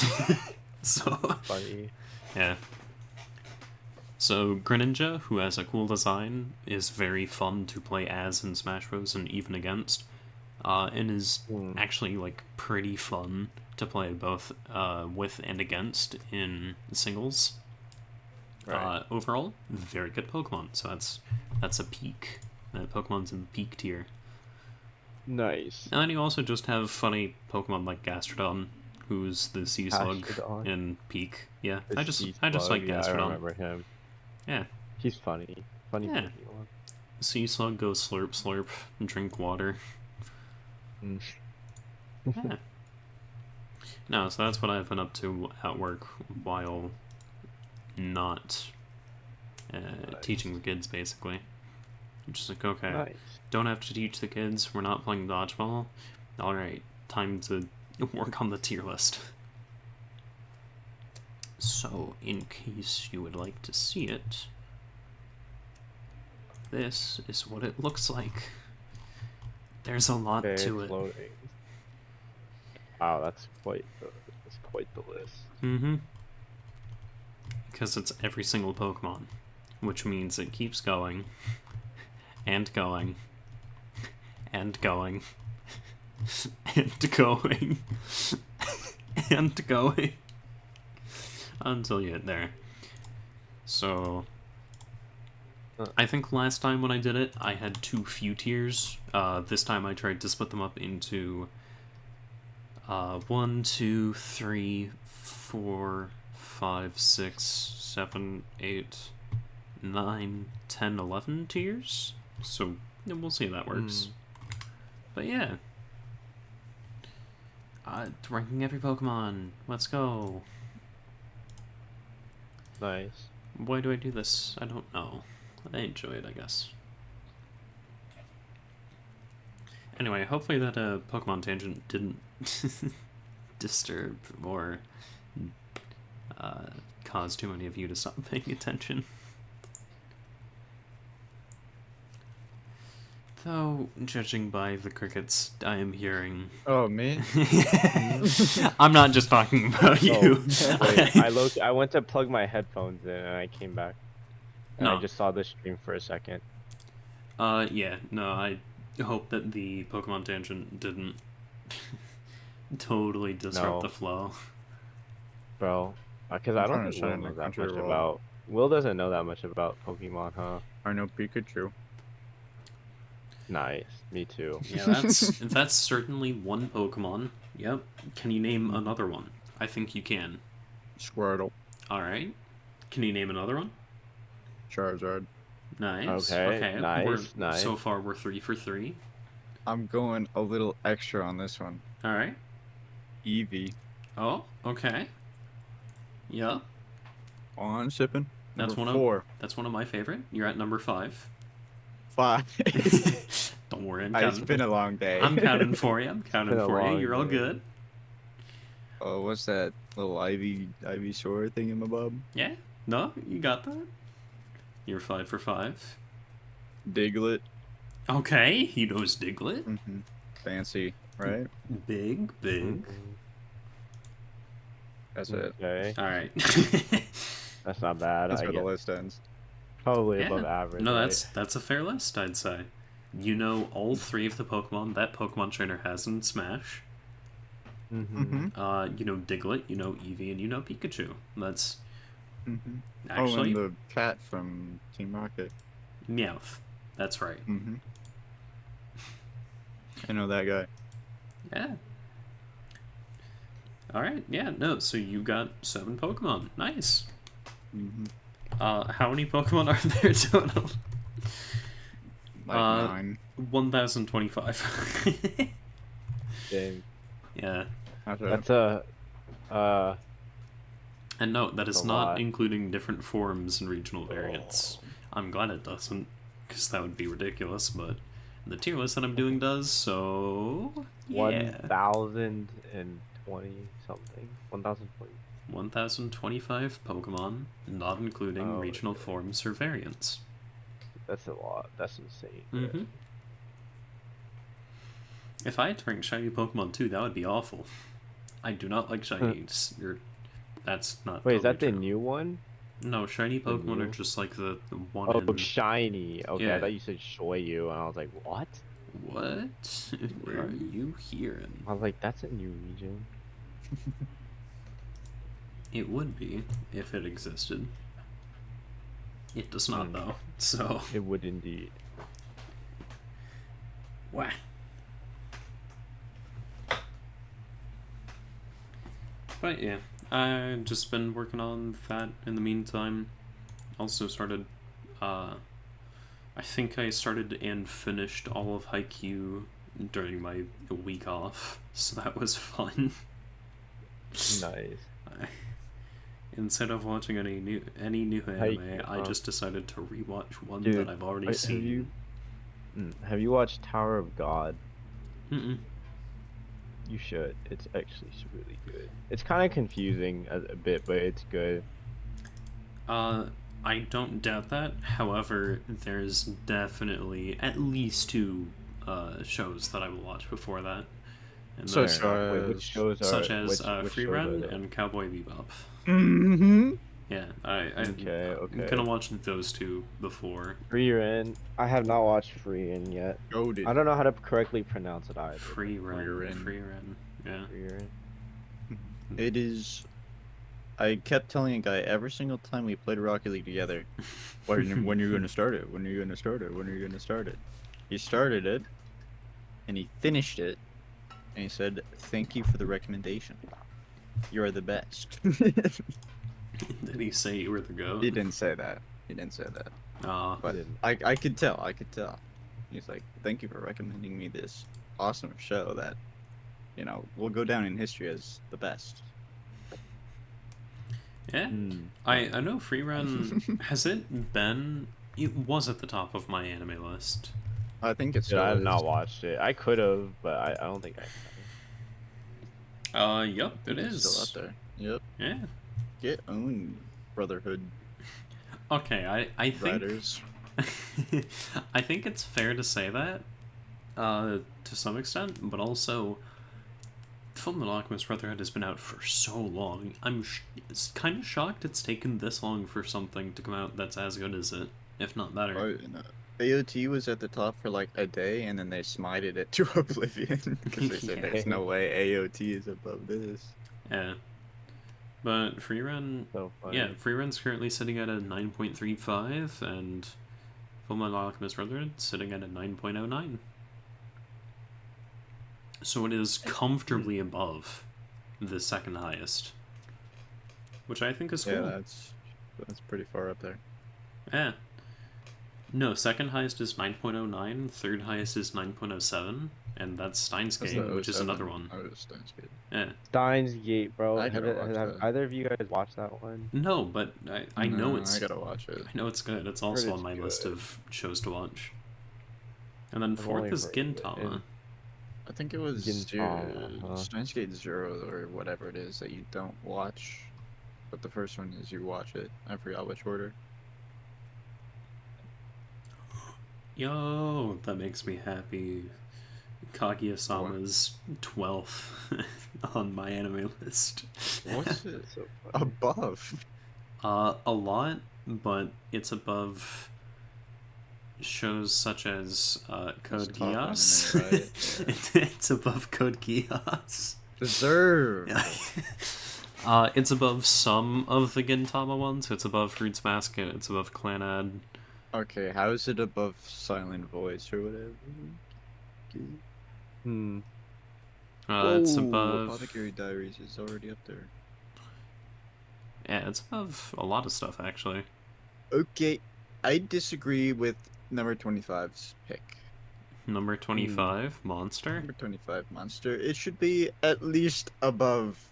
So Funny. yeah. So Greninja, who has a cool design, is very fun to play as in Smash Bros. And even against, and is actually like pretty fun to play both with and against in singles. Right. Overall, very good Pokemon. So that's a peak. Pokemon's in the peak tier. Nice. And then you also just have funny Pokemon like Gastrodon, who's the Sea Slug Gastrodon. in peak. Yeah, The I just Sea like Slug, Gastrodon. I remember him. Yeah. He's funny. Funny Yeah. Pokemon. Sea Slug goes slurp slurp and drink water. Yeah. No, so that's what I've been up to at work while not teaching the kids, basically. I'm just like, okay, Nice. don't have to teach the kids, we're not playing dodgeball. Alright, time to work on the tier list. So, in case you would like to see it, this is what it looks like. There's a lot to it. Floating. Wow, that's quite the list. Mm-hmm. Because it's every single Pokemon, which means it keeps going, and going, and going, and going, and going, until you get there. So, I think last time when I did it, I had too few tiers. This time I tried to split them up into 1, 2, 3, 4, 5, 6, 7, 8, 9, 10, 11 tiers. So we'll see how that works. But yeah. Ranking every Pokemon. Let's go. Nice. Why do I do this? I don't know. I enjoy it, I guess. Anyway, hopefully that Pokemon tangent didn't disturb or cause too many of you to stop paying attention. Though, judging by the crickets I am hearing... Oh, me? I'm not just talking about you. Wait, I went to plug my headphones in and I came back. And I just saw the stream for a second. Yeah, no, I hope that the Pokemon tangent didn't totally disrupt the flow. Bro, because I don't think Will knows that much about... Will doesn't know that much about Pokemon, huh? I know Pikachu. Nice, me too. Yeah, that's certainly one Pokemon. Yep. Can you name another one? I think you can. Squirtle. Alright. Can you name another one? Charizard. Nice. Okay, nice. So far, we're 3 for 3. I'm going a little extra on this one. Alright. Eevee. Oh, okay. Yeah. On shipping. That's Number one 4. of that's one of my favorite. You're at number 5. 5. Don't worry, I'm It's counting. been a long day. I'm counting for you. I'm counting for you. You're all good. Oh, what's that little Ivysaur thingamabob? Yeah. No, you got that. You're 5 for 5. Diglett. Okay, he knows Diglett. Mm-hmm. Fancy, right? Big. Mhm. That's it. Okay, All right. that's not bad. That's I where the guess list ends. probably Yeah. above average, No, right? that's a fair list, I'd say. You know all three of the Pokemon that Pokemon Trainer has in Smash. Mm-hmm. Mm-hmm. You know Diglett, you know Eevee, and you know Pikachu. That's Mm-hmm. Oh, and actually the cat from Team Rocket. Meowth. That's right. Mm-hmm. I know that guy. Yeah. All right. Yeah. No. So you got 7 Pokemon. Nice. Mm-hmm. How many Pokemon are there total? Like 9. 1,025. Dang, Yeah. That's it. that's a And no, that that's a is not lot. including different forms and regional variants. I'm glad it doesn't, because that would be ridiculous, but the tier list that I'm doing does, so. Yeah. 1,020 something. 1,020. 1,025 Pokemon, not including Oh, regional okay. forms or variants. That's a lot. That's insane. Mm-hmm. If I had to rank shiny Pokemon too, that would be awful. I do not like shinies. That's not Wait, is totally that the true. new one? No, shiny The Pokemon are new? just like the one Oh, in. shiny. Okay, I Yeah. thought you said Shoyu, and I was like, what? What are you hearing? I was like, that's a new region. It would be if it existed. It does not, though. So. It would indeed. Wah. But yeah, I've just been working on that in the meantime. Also started, I think I started and finished all of Haikyuu during my week off, so that was fun. Nice. Instead of watching any new anime, Haikyuu, I just decided to rewatch one Dude, that I've already have seen. you have you watched Tower of God? Mm-mm. You should. It's actually really good. It's kind of confusing a bit, but it's good. I don't doubt that. However, there's definitely at least 2 shows that I will watch before that. And So those, Fair enough. Wait, which as. shows are such as which Free shows are Run they? and Cowboy Bebop. Mm-hmm. Yeah, Okay, I'm okay. gonna watch those 2 before. Free Ren. I have not watched Free Ren yet. Goaded. I don't know how to correctly pronounce it either. Free Run. Run. Free Run. Yeah. Free Ren. It is. I kept telling a guy every single time we played Rocket League together, when you're gonna start it, when you're gonna start it, when are you gonna start it? He started it, and he finished it, and he said, "Thank you for the recommendation. You are the best." Did he say you were the goat? He didn't say that. He didn't say that. But didn't. I could tell. I could tell. He's like, "Thank you for recommending me this awesome show that, will go down in history as the best." Yeah. I know Free Run. Has it been? It was at the top of my anime list. I think it's. Dude, I have not watched it. I could have, but I don't think I have. Yep, it It's is. still out there. Yep. Yeah. Get owned, Brotherhood Okay, I think Riders. I think it's fair to say that, to some extent, but also, Fullmetal Alchemist Brotherhood has been out for so long. It's kind of shocked it's taken this long for something to come out that's as good as it, if not better. AOT was at the top for like a day, and then they smited it to oblivion because they said Yeah. there's no way AOT is above this. Yeah. But Free Run, So funny. yeah, Free Run's currently sitting at a 9.35, and Fullmetal Alchemist Brotherhood sitting at a 9.09. So it is comfortably above the second highest, which I think is cool. Yeah, that's pretty far up there. Yeah. No, second highest is 9.09, third highest is 9.07, and that's Steins That's Gate, the which is 07. another one. Oh, Steins Gate. Yeah. Steins Gate, bro. I Have, gotta watch have that. either of you guys watched that one? No, but I know No, it's I gotta watch it. I know it's good. It's Heard also it's on my list good. of shows to watch. And then I've fourth only is heard of it, Gintama. and- I think it was Gintama, huh? Steins Gate Zero or whatever it is that you don't watch, but the first one is you watch it. I forgot which order. Yo, that makes me happy. Kaguya-sama's 12th on my anime list. What's it That's so funny. above? A lot, but it's above shows such as Code top anime, Geass. right? It's above Code Geass. Deserve. It's above some of the Gintama ones. It's above Fruits Basket. It's above Clanad. Okay, how is it above Silent Voice or whatever? Hmm. It's Whoa, above. Apothecary Diaries is already up there. Yeah, it's above a lot of stuff actually. Okay, I disagree with number 25's pick. Number 25, Monster. Number 25, Monster. It should be at least above.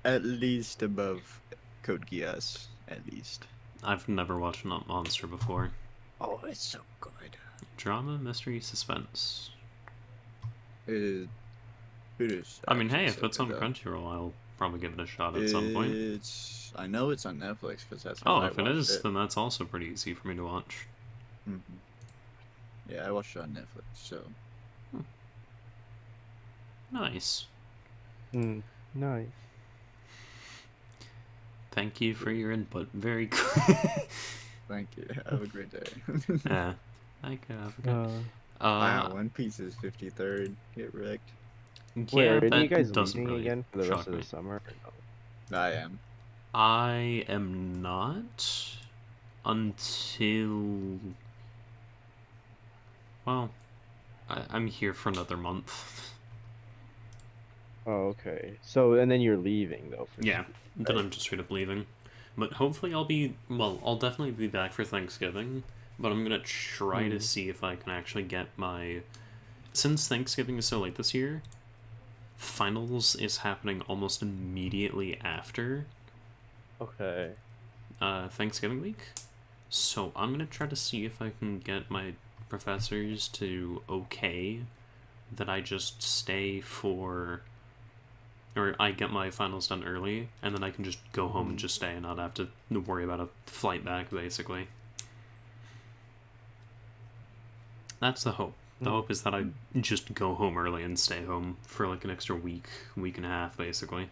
At least above Code Geass. At least. I've never watched Not Monster before. Oh, it's so good. Drama, mystery, suspense. It is. It is. I mean, actually hey, if so it's on good, though. Crunchyroll, I'll probably give it a shot at some point. It's. I know it's on Netflix because that's how Oh, I if it watched is, it. then that's also pretty easy for me to watch. Mhm. Yeah, I watched it on Netflix, so. Nice. Nice. Thank you for your input. Very good. Thank you. Have a great day. Yeah. Thank you. Have a good- Wow, One Piece is 53rd. Get wrecked. Wait, yeah, are any that of you guys doesn't leaving really again for the shock rest of me. the summer? Or no? I am. I am not until. Well, I'm here for another month. Oh, okay. So, and then you're leaving though. For Yeah, then right? I'm just straight up leaving. But hopefully I'll definitely be back for Thanksgiving, but I'm gonna try to see if I can actually get my... Since Thanksgiving is so late this year, finals is happening almost immediately after Okay. Thanksgiving week. So I'm gonna try to see if I can get my professors to okay that I just stay for... Or I get my finals done early, and then I can just go home and just stay and not have to worry about a flight back, basically. That's the hope. The hope is that I just go home early and stay home for like an extra week and a half, basically.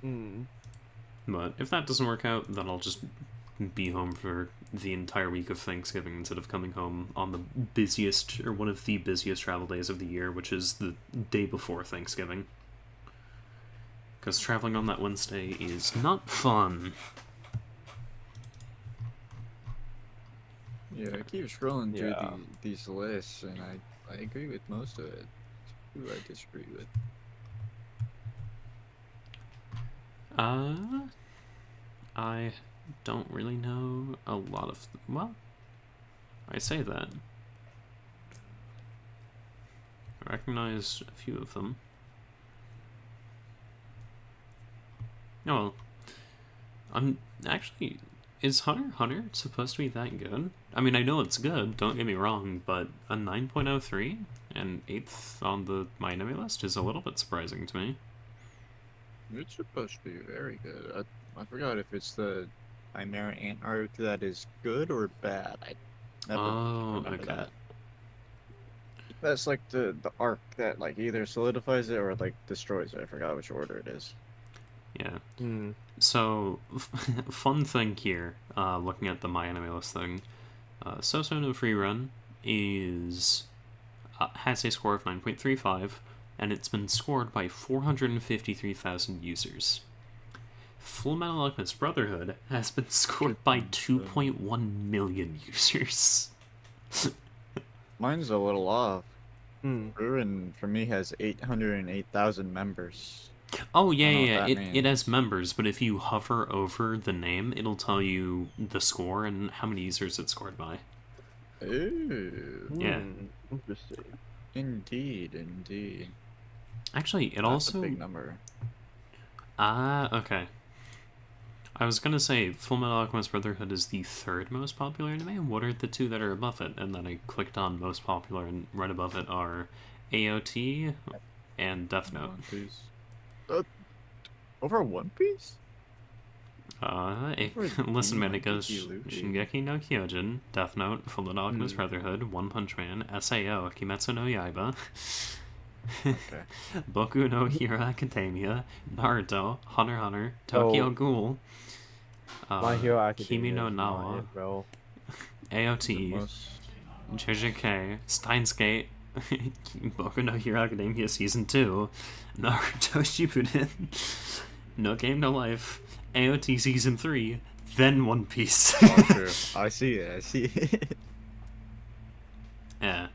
But if that doesn't work out, then I'll just be home for the entire week of Thanksgiving instead of coming home on the busiest, or one of the busiest travel days of the year, which is the day before Thanksgiving. Because traveling on that Wednesday is not fun. Yeah, I keep scrolling through Yeah. these lists, and I agree with most of it. Who I disagree with. I don't really know a lot of... Well, I say that. I recognize a few of them. Oh, well. I'm... Actually, is Hunter x Hunter supposed to be that good? I mean, I know it's good, don't get me wrong, but a 9.03 and 8th on my anime list is a little bit surprising to me. It's supposed to be very good. I forgot if it's the Chimera Ant arc that is good or bad. I never remember Okay. that. That's like the arc that like either solidifies it or like destroys it. I forgot which order it is. Yeah. So, fun thing here, looking at the My Anime List thing, So no Free Run has a score of 9.35, and it's been scored by 453,000 users. Full Metal Alchemist Brotherhood has been scored by 2.1 million users. Mine's a little off. Ruin for me has 808,000 members. Oh, yeah, I don't know yeah, what that it means. has members, but if you hover over the name, it'll tell you the score and how many users it's scored by. Ooh. Yeah. Interesting. Indeed. Actually, it That's also... a big number. Okay. I was gonna say, Full Metal Alchemist Brotherhood is the third most popular anime. What are the two that are above it? And then I clicked on most popular, and right above it are AOT and Death Note. One Piece. Over One Piece? Listen, man, it goes Luffy, Luffy. Shingeki no Kyojin, Death Note, Full Alchemist Brotherhood, One Punch Man, SAO, Kimetsu no Yaiba, Okay. Boku no Hero Academia, Naruto, Hunter x Hunter, Tokyo Oh. Ghoul, My Hero Kimi Academia no is not Nawa, it, bro. The AOT, most JJK, Steins Gate, Boku no Hero Academia Season 2, Naruto Shippuden, No Game No Life, AOT Season 3, then One Piece. oh, true. I see it. I see it. Yeah.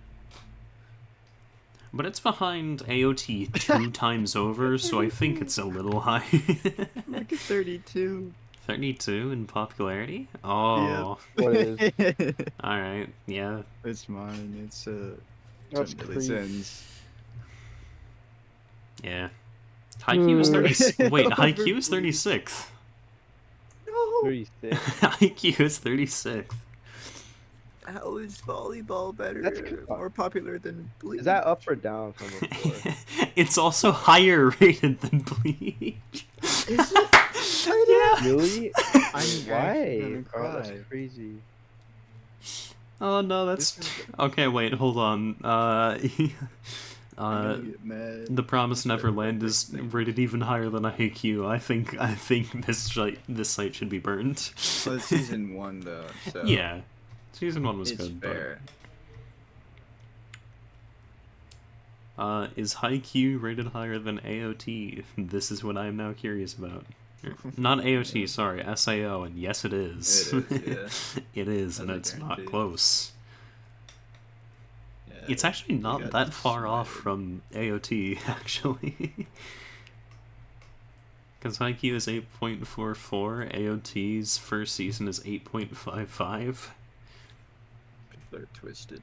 But it's behind AOT 2 times over, so I think it's a little high. Look at 32. 32 in popularity? Oh. What is? Alright, yeah. It's mine. It's That's really crazy. sins. Yeah. Haikyuu is 30. Wait, Haikyuu is Overbreed. 36th. No. 36. Haikyuu is 36th. How is volleyball better? That's good. More popular than Bleach? Is that up or down from before? It's also higher rated than Bleach. Is it? Yeah. Really? I'm Why? actually Oh, gonna that's cry. crazy. Oh no, that's okay. Wait, hold on. I'm gonna get mad. The Promised That's Neverland right. is rated even higher than Haikyuu. I think this site should be burned. Well, it's season 1 though, so Yeah, season 1 was it's good. fair. But is Haikyuu rated higher than AOT? This is what I am now curious about. Not AOT, sorry, SAO, and yes, it is. It is, yeah. It is, and That's it's a not guarantee. close. Yeah, It's actually you not got that far off smited. from AOT, actually. Because Haikyuu is 8.44, AOT's first season is 8.55. People are twisted.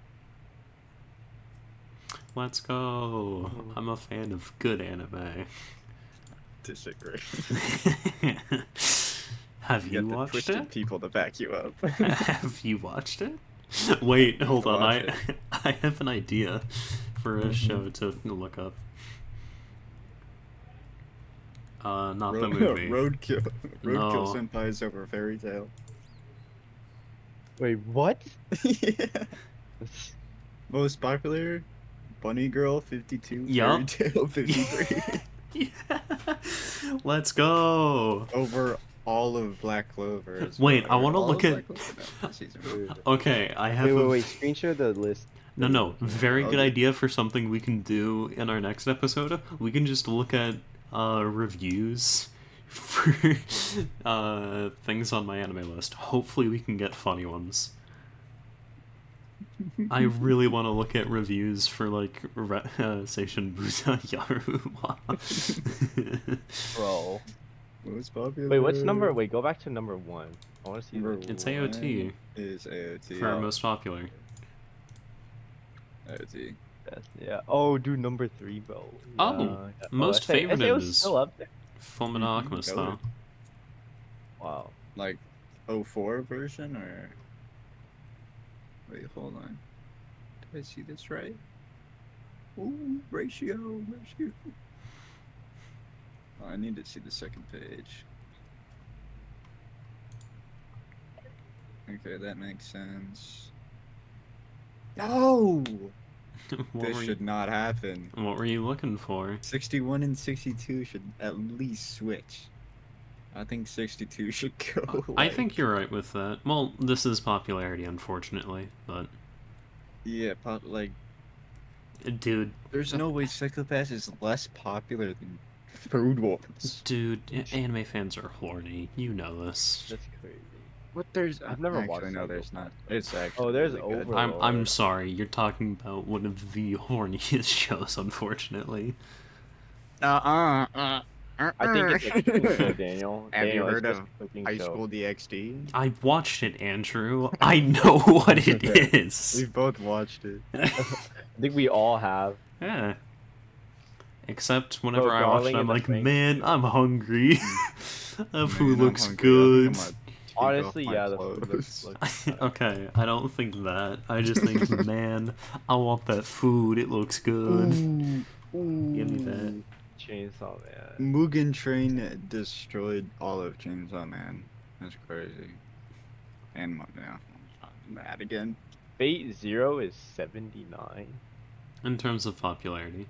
Let's go! I'm a fan of good anime. Disagree. Have you got the watched twisted it? people to back you up. Have you watched it? Wait, hold on. Watch I have an idea for a show to look up. Not the movie. Roadkill. No. Roadkill Senpai's over Fairy Tail. Wait, what? Yeah. Most popular? Bunny Girl 52, Yup. Fairy Tail 53. Yeah. Let's go. Over all of Black Clover. as Wait, well. I wanna All of look at- Black Clover? No, season one. Dude. Okay, I have Wait, a wait, screenshot the list. No, very good Okay. idea for something we can do in our next episode. We can just look at reviews for things on my anime list. Hopefully we can get funny ones. I really want to look at reviews for like Seishun Buta Yaruma. Bro. Most popular. Wait, what's number? Wait, go back to number 1. I want to see Number that. It's AOT. one is AOT. For most popular. AOT. Yeah. Oh, dude, number 3, bro. Oh, Yeah. most SA favorited was is still up there. Fullmetal Alchemist, though. Goated. Wow. Like 04 version or wait, hold on. Did I see this right? Ooh, ratio. Oh, I need to see the second page. Okay, that makes sense. No! What This were should you, not happen. what were you looking for? 61 and 62 should at least switch. I think 62 should go. I like- think you're right with that. Well, this is popularity, unfortunately, but Yeah, like dude, there's no way Psychopass is less popular than Food Wars. dude, anime fans are horny. You know this. That's crazy. What there's I've never actually, watched no, there's Psychopass. not. It's actually Oh, there's really good. Overlord. I'm sorry. You're talking about one of the horniest shows, unfortunately. I think it's a cooking show, Daniel. Have you Daniel, it's heard just of a cooking High show. School DxD? I watched it, Andrew. I know what it is. We've both watched it. I think we all have. Yeah. Except whenever Bro, I watch it, Darling in I'm the like, Franxx. man, I'm hungry. That food Man, I'm looks hungry. I good. think I'm gonna take Honestly, off my yeah, the food clothes. looks Okay, I don't think that. I just think, man, I want that food. It looks good. Give me that. Chainsaw Man. Mugen Train destroyed all of Chainsaw Man. That's crazy. And yeah, I'm mad again. Fate Zero is 79. In terms of popularity.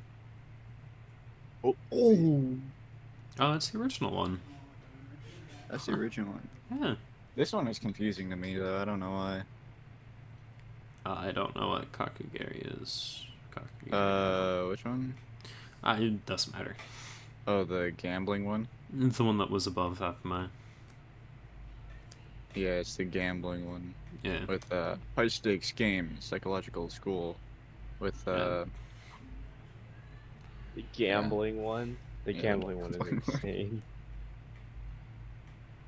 Oh, Oh, that's the original one. that's the original one. Yeah. This one is confusing to me though. I don't know why. I don't know what Kakugari is. Which one? It doesn't matter. Oh, the gambling one. It's the one that was above FMI. Yeah, it's the gambling one Yeah. with high stakes game, psychological school, with Yeah. The gambling one. The Yeah, gambling one is gambling one. insane.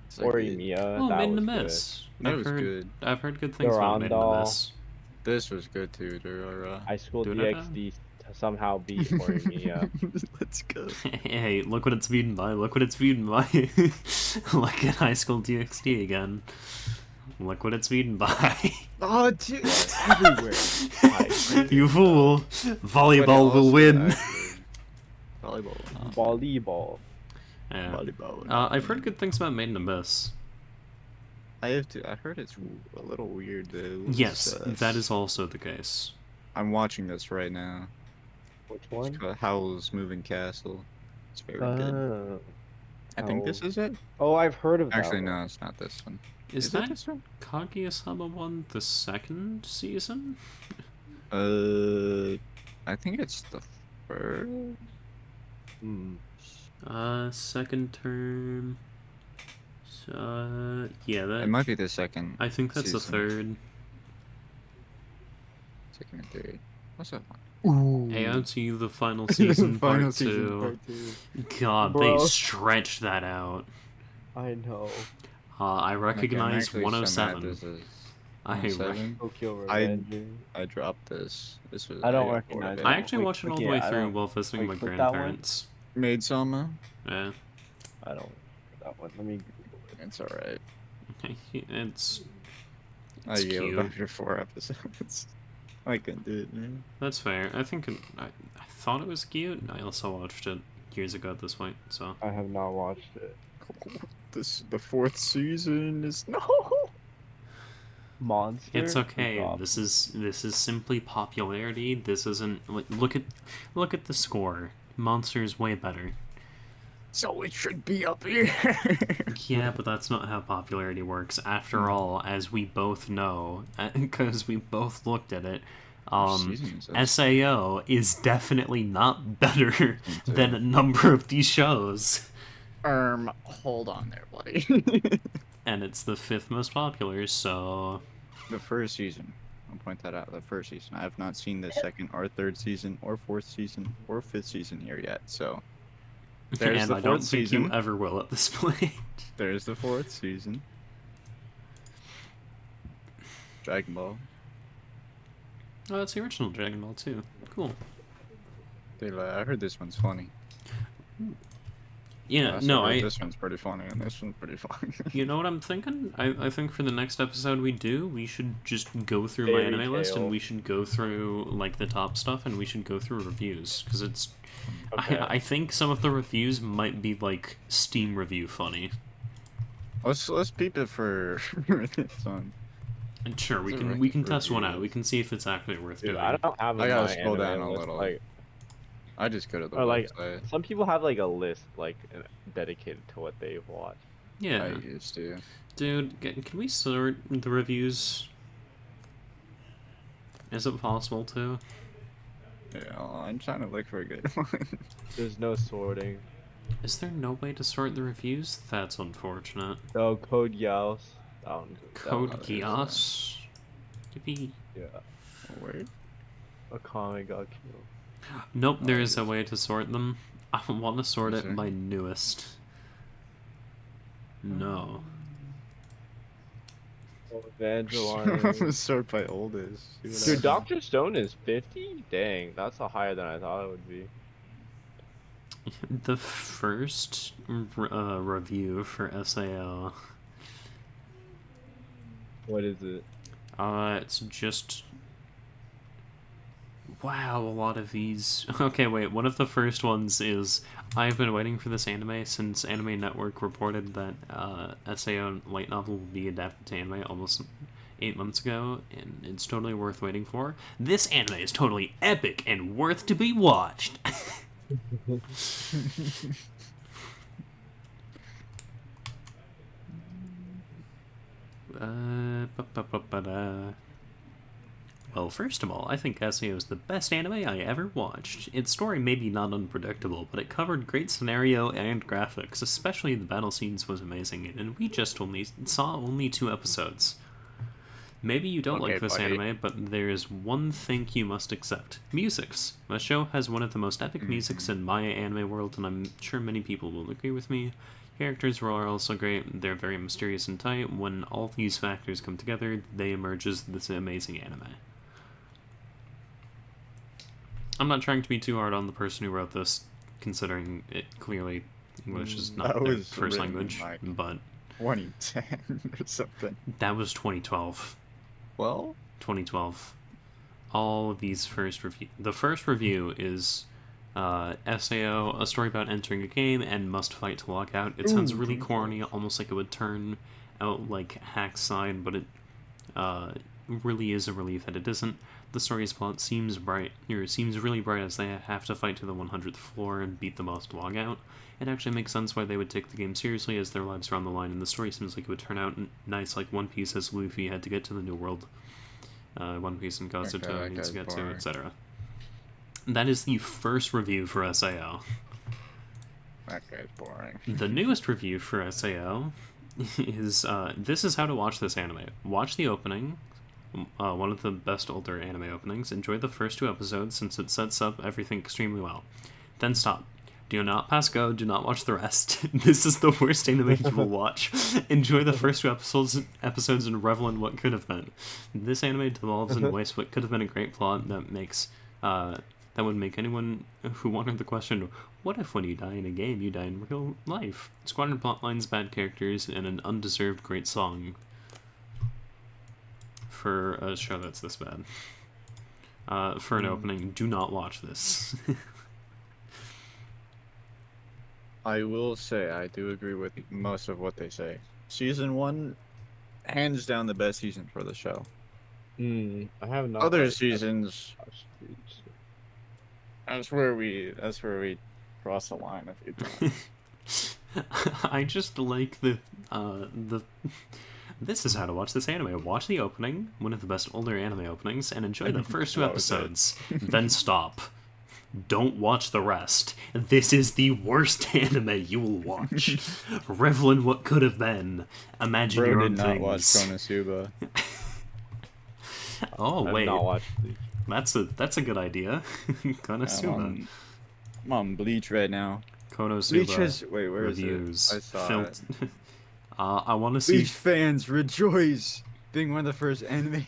It's like Orimiya, Oh, that Made in was a good. Mess. That was good. I've heard good things about Made in a Durandal. Mess. This was good too. High School Durandal? DxD somehow beat Orimiya. Let's go. Hey, look what it's beaten by. Look what it's beaten by. Look at High School DxD again. Look what it's beaten by. Oh, dude, it's everywhere. You fool. Volleyball will win. Volleyball. Volleyball. Yeah. Volleyball. I've heard good things about Made in Abyss. I heard it's a little weird though. Yes, that is also the case. I'm watching this right now. Which It's one? called Howl's Moving Castle. It's very good. I think this is it. Oh, I've heard of that. Actually, one. no, it's not this one. Is it that this one? Kaguya-sama one the second season? I think it's the first. Hmm. Second term. Yeah, that. It might be the second. I think that's the season. third. Second and third. What's that one? Hey, on to you, the final season, Final part season, two. part two. God, Bro. they stretched that out. I know. I I'm recognize actually so mad 107. this is I 107. Tokyo I- Revenger. I dropped this. This was. I don't got recognize bored of it. it. I actually Wait, watched it all the okay, way I through don't- while visiting my wait, click that one? grandparents. Made Sama. Yeah, I don't. That one. Let me Google it. It's alright. it's I It's gave cute. up after 4 episodes. I couldn't do it, man. that's fair. I think I thought it was cute. I also watched it years ago at this point, so I have not watched it. The 4th season is no. Monster. it's okay. Drop. This is simply popularity. This isn't look at the score. Monster's way better. So it should be up here. Yeah, but that's not how popularity works. After all, as we both know, because we both looked at it, Seasons is- SAO is definitely not better than a number of these shows. Hold on there, buddy. And it's the 5th most popular, so The first season. I'll point that out. The first season. I have not seen the 2nd or 3rd season or 4th season or 5th season here yet. So there's and the I don't 4th think season. you ever will at this point. There's the 4th season. Dragon Ball. Oh, that's the original Dragon Ball too. Cool. I heard this one's funny. Yeah, Also no, heard this one's pretty funny, and this one's pretty funny. You know what I'm thinking? I think for the next episode we do, we should just go through my Fairy anime list, Tail. and we should go through like the top stuff, and we should go through reviews because it's. Okay. I think some of the reviews might be like Steam review funny. Let's peep it for this one. And sure, we Those are can ranking test one out. We reviews. can see if it's actually worth Dude, doing. I don't have. I gotta my scroll down anime a list, little. Like, I just go to the Or, like, website. some people have like a list like dedicated to what they watch. Yeah, I used to. dude, can we sort the reviews? Is it possible to? Yeah, I'm trying to look for a good one. There's no sorting. Is there no way to sort the reviews? That's unfortunate. No Code Geass. That one. Code there's Geass. Yippee. Yeah. Where? A comic got killed. Nope, there Oh, is a yes. way to sort them. I want to sort Is it there? by newest. No. Oh, I'm Evangeline. gonna sort by oldest. See what Dude, happens. Dr. Stone is 50? Dang, that's a higher than I thought it would be. The first review for SAO, What is it? it's just Wow, a lot of these. Okay, wait, one of the first ones is I've been waiting for this anime since Anime Network reported that SAO light novel will be adapted to anime almost 8 months ago, and it's totally worth waiting for. This anime is totally epic and worth to be watched. Well, first of all, I think SAO is the best anime I ever watched. Its story may be not unpredictable, but it covered great scenario and graphics, especially the battle scenes was amazing, and we just saw only 2 episodes. Maybe you don't Okay, like this buddy. anime, but there is one thing you must accept. Musics. The show has one of the most epic musics in my anime world, and I'm sure many people will agree with me. Characters are also great, they're very mysterious and tight. When all these factors come together, they emerge as this amazing anime. I'm not trying to be too hard on the person who wrote this, considering it clearly English is not That their was first written, language, like, but 2010 or something. that was 2012. Well, 2012. All of these the first review is SAO, a story about entering a game and must fight to log out. It sounds really corny, almost like it would turn out like Hack's Side, but it really is a relief that it isn't. The story's plot seems really bright as they have to fight to the 100th floor and beat the boss to log out. It actually makes sense why they would take the game seriously as their lives are on the line, and the story seems like it would turn out nice like One Piece as Luffy had to get to the New World. One Piece and Kazuto Okay, that needs to guy's get to, boring. etc. That is the first review for SAO. that guy's boring. The newest review for SAO is this is how to watch this anime. Watch the opening, one of the best older anime openings. Enjoy the first 2 episodes since it sets up everything extremely well. Then stop. Do not pass go. Do not watch the rest. This is the worst anime you will watch. Enjoy the first 2 episodes and revel in what could have been. This anime devolves and wastes what could have been a great plot that would make anyone who wondered the question, what if when you die in a game, you die in real life? Squadron plotlines, bad characters, and an undeserved great song for a show that's this bad. For an opening, do not watch this. I will say I do agree with most of what they say. Season 1, hands down the best season for the show. I have not. Other watched- seasons, watched these. that's where we cross the line a few times. I just like the this is how to watch this anime. Watch the opening, one of the best older anime openings, and enjoy the first 2 That was it. episodes. Then stop. Don't watch the rest. This is the worst anime you will watch. Revel in what could have been. Imagine your Bro own did not watch things. Konosuba. Oh I've wait, not watched these. that's a good idea. Konosuba. I'm on Bleach right now. Konosuba Bleach has wait, where is reviews. it? I saw it. I want to see. Bleach fans rejoice! Being one of the first anime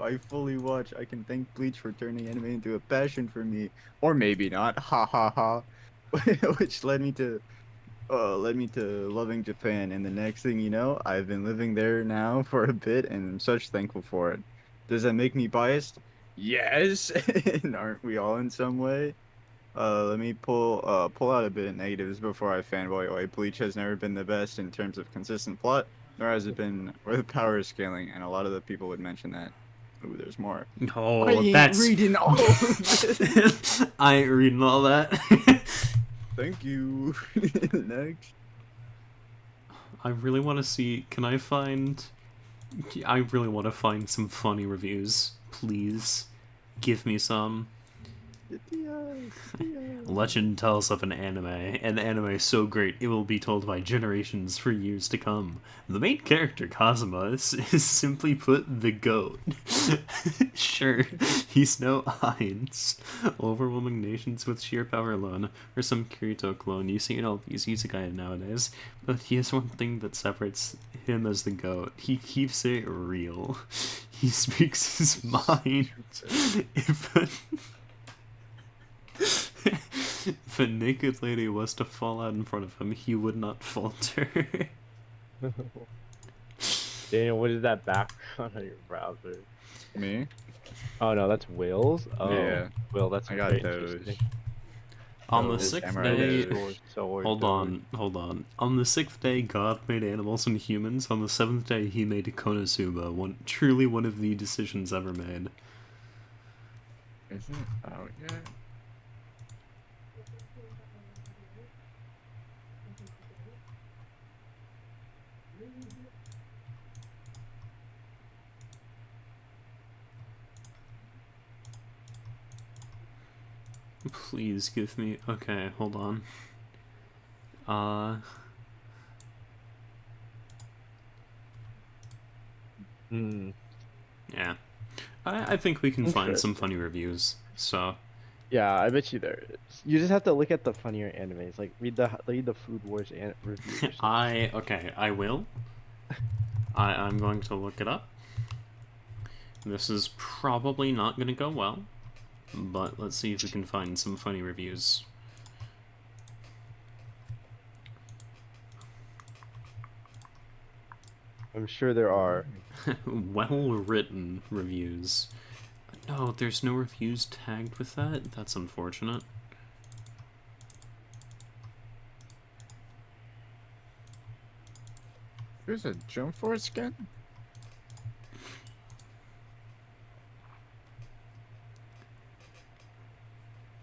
I fully watch, I can thank Bleach for turning anime into a passion for me, or maybe not. Ha ha ha! Which led me to loving Japan. And the next thing you know, I've been living there now for a bit, and I'm such thankful for it. Does that make me biased? Yes. And aren't we all in some way? Let me pull out a bit of negatives before I fanboy away. Bleach has never been the best in terms of consistent plot, nor has it been where the power is scaling, and a lot of the people would mention that. Ooh, there's more. I Oh, ain't that's. reading all of this. I ain't reading all that. Thank you. Next. I really want to see. Can I find? I really want to find some funny reviews. Please, give me some. Legend tells of an anime so great it will be told by generations for years to come. The main character, Kazuma, is simply put the GOAT. Sure, he's no Heinz, overwhelming nations with sheer power alone, or some Kirito clone you see in all these isekai nowadays, but he has one thing that separates him as the GOAT. He keeps it real. He speaks his mind. If a naked lady was to fall out in front of him, he would not falter. Daniel, what is that background on your browser? Me? Oh no, that's whales. Oh, Yeah, well, that's I got very those. interesting. On the Those sixth samurai day, does. hold on, hold on. On the sixth day, God made animals and humans. On the seventh day, he made Konosuba. Truly one of the decisions ever made. Is it out yet? Please give me. Okay, hold on. Uh, Hmm. yeah. I think we can find some Interesting. funny reviews. So, Yeah, I bet you there is. You just have to look at the funnier animes. Like read the Food Wars review or something. okay, I will. I'm going to look it up. This is probably not going to go well, but let's see if we can find some funny reviews. I'm sure there are. Well-written reviews. No, there's no reviews tagged with that? That's unfortunate. There's a Jump Force skin?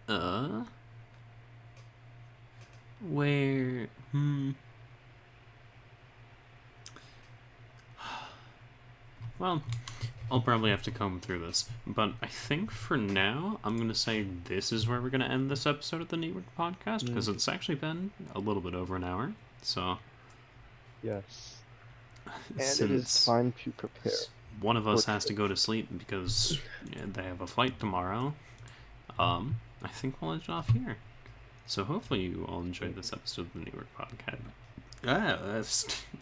Uh? Where? Well, I'll probably have to comb through this, but I think for now, I'm going to say this is where we're going to end this episode of the Network Podcast, because it's actually been a little bit over an hour, so Yes. And it is since time to prepare. one of us for has to go to sleep because they have a flight tomorrow, I think we'll end it off here. So hopefully you all enjoyed this episode of the Network Podcast.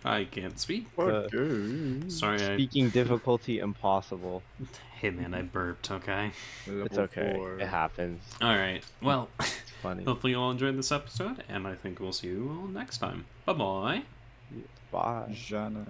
I can't speak. Sorry, Speaking difficulty impossible. Hey man, I burped, okay? It's okay. It happens. Alright, well, It's funny. hopefully you all enjoyed this episode, and I think we'll see you all next time. Bye-bye! Bye. Jana.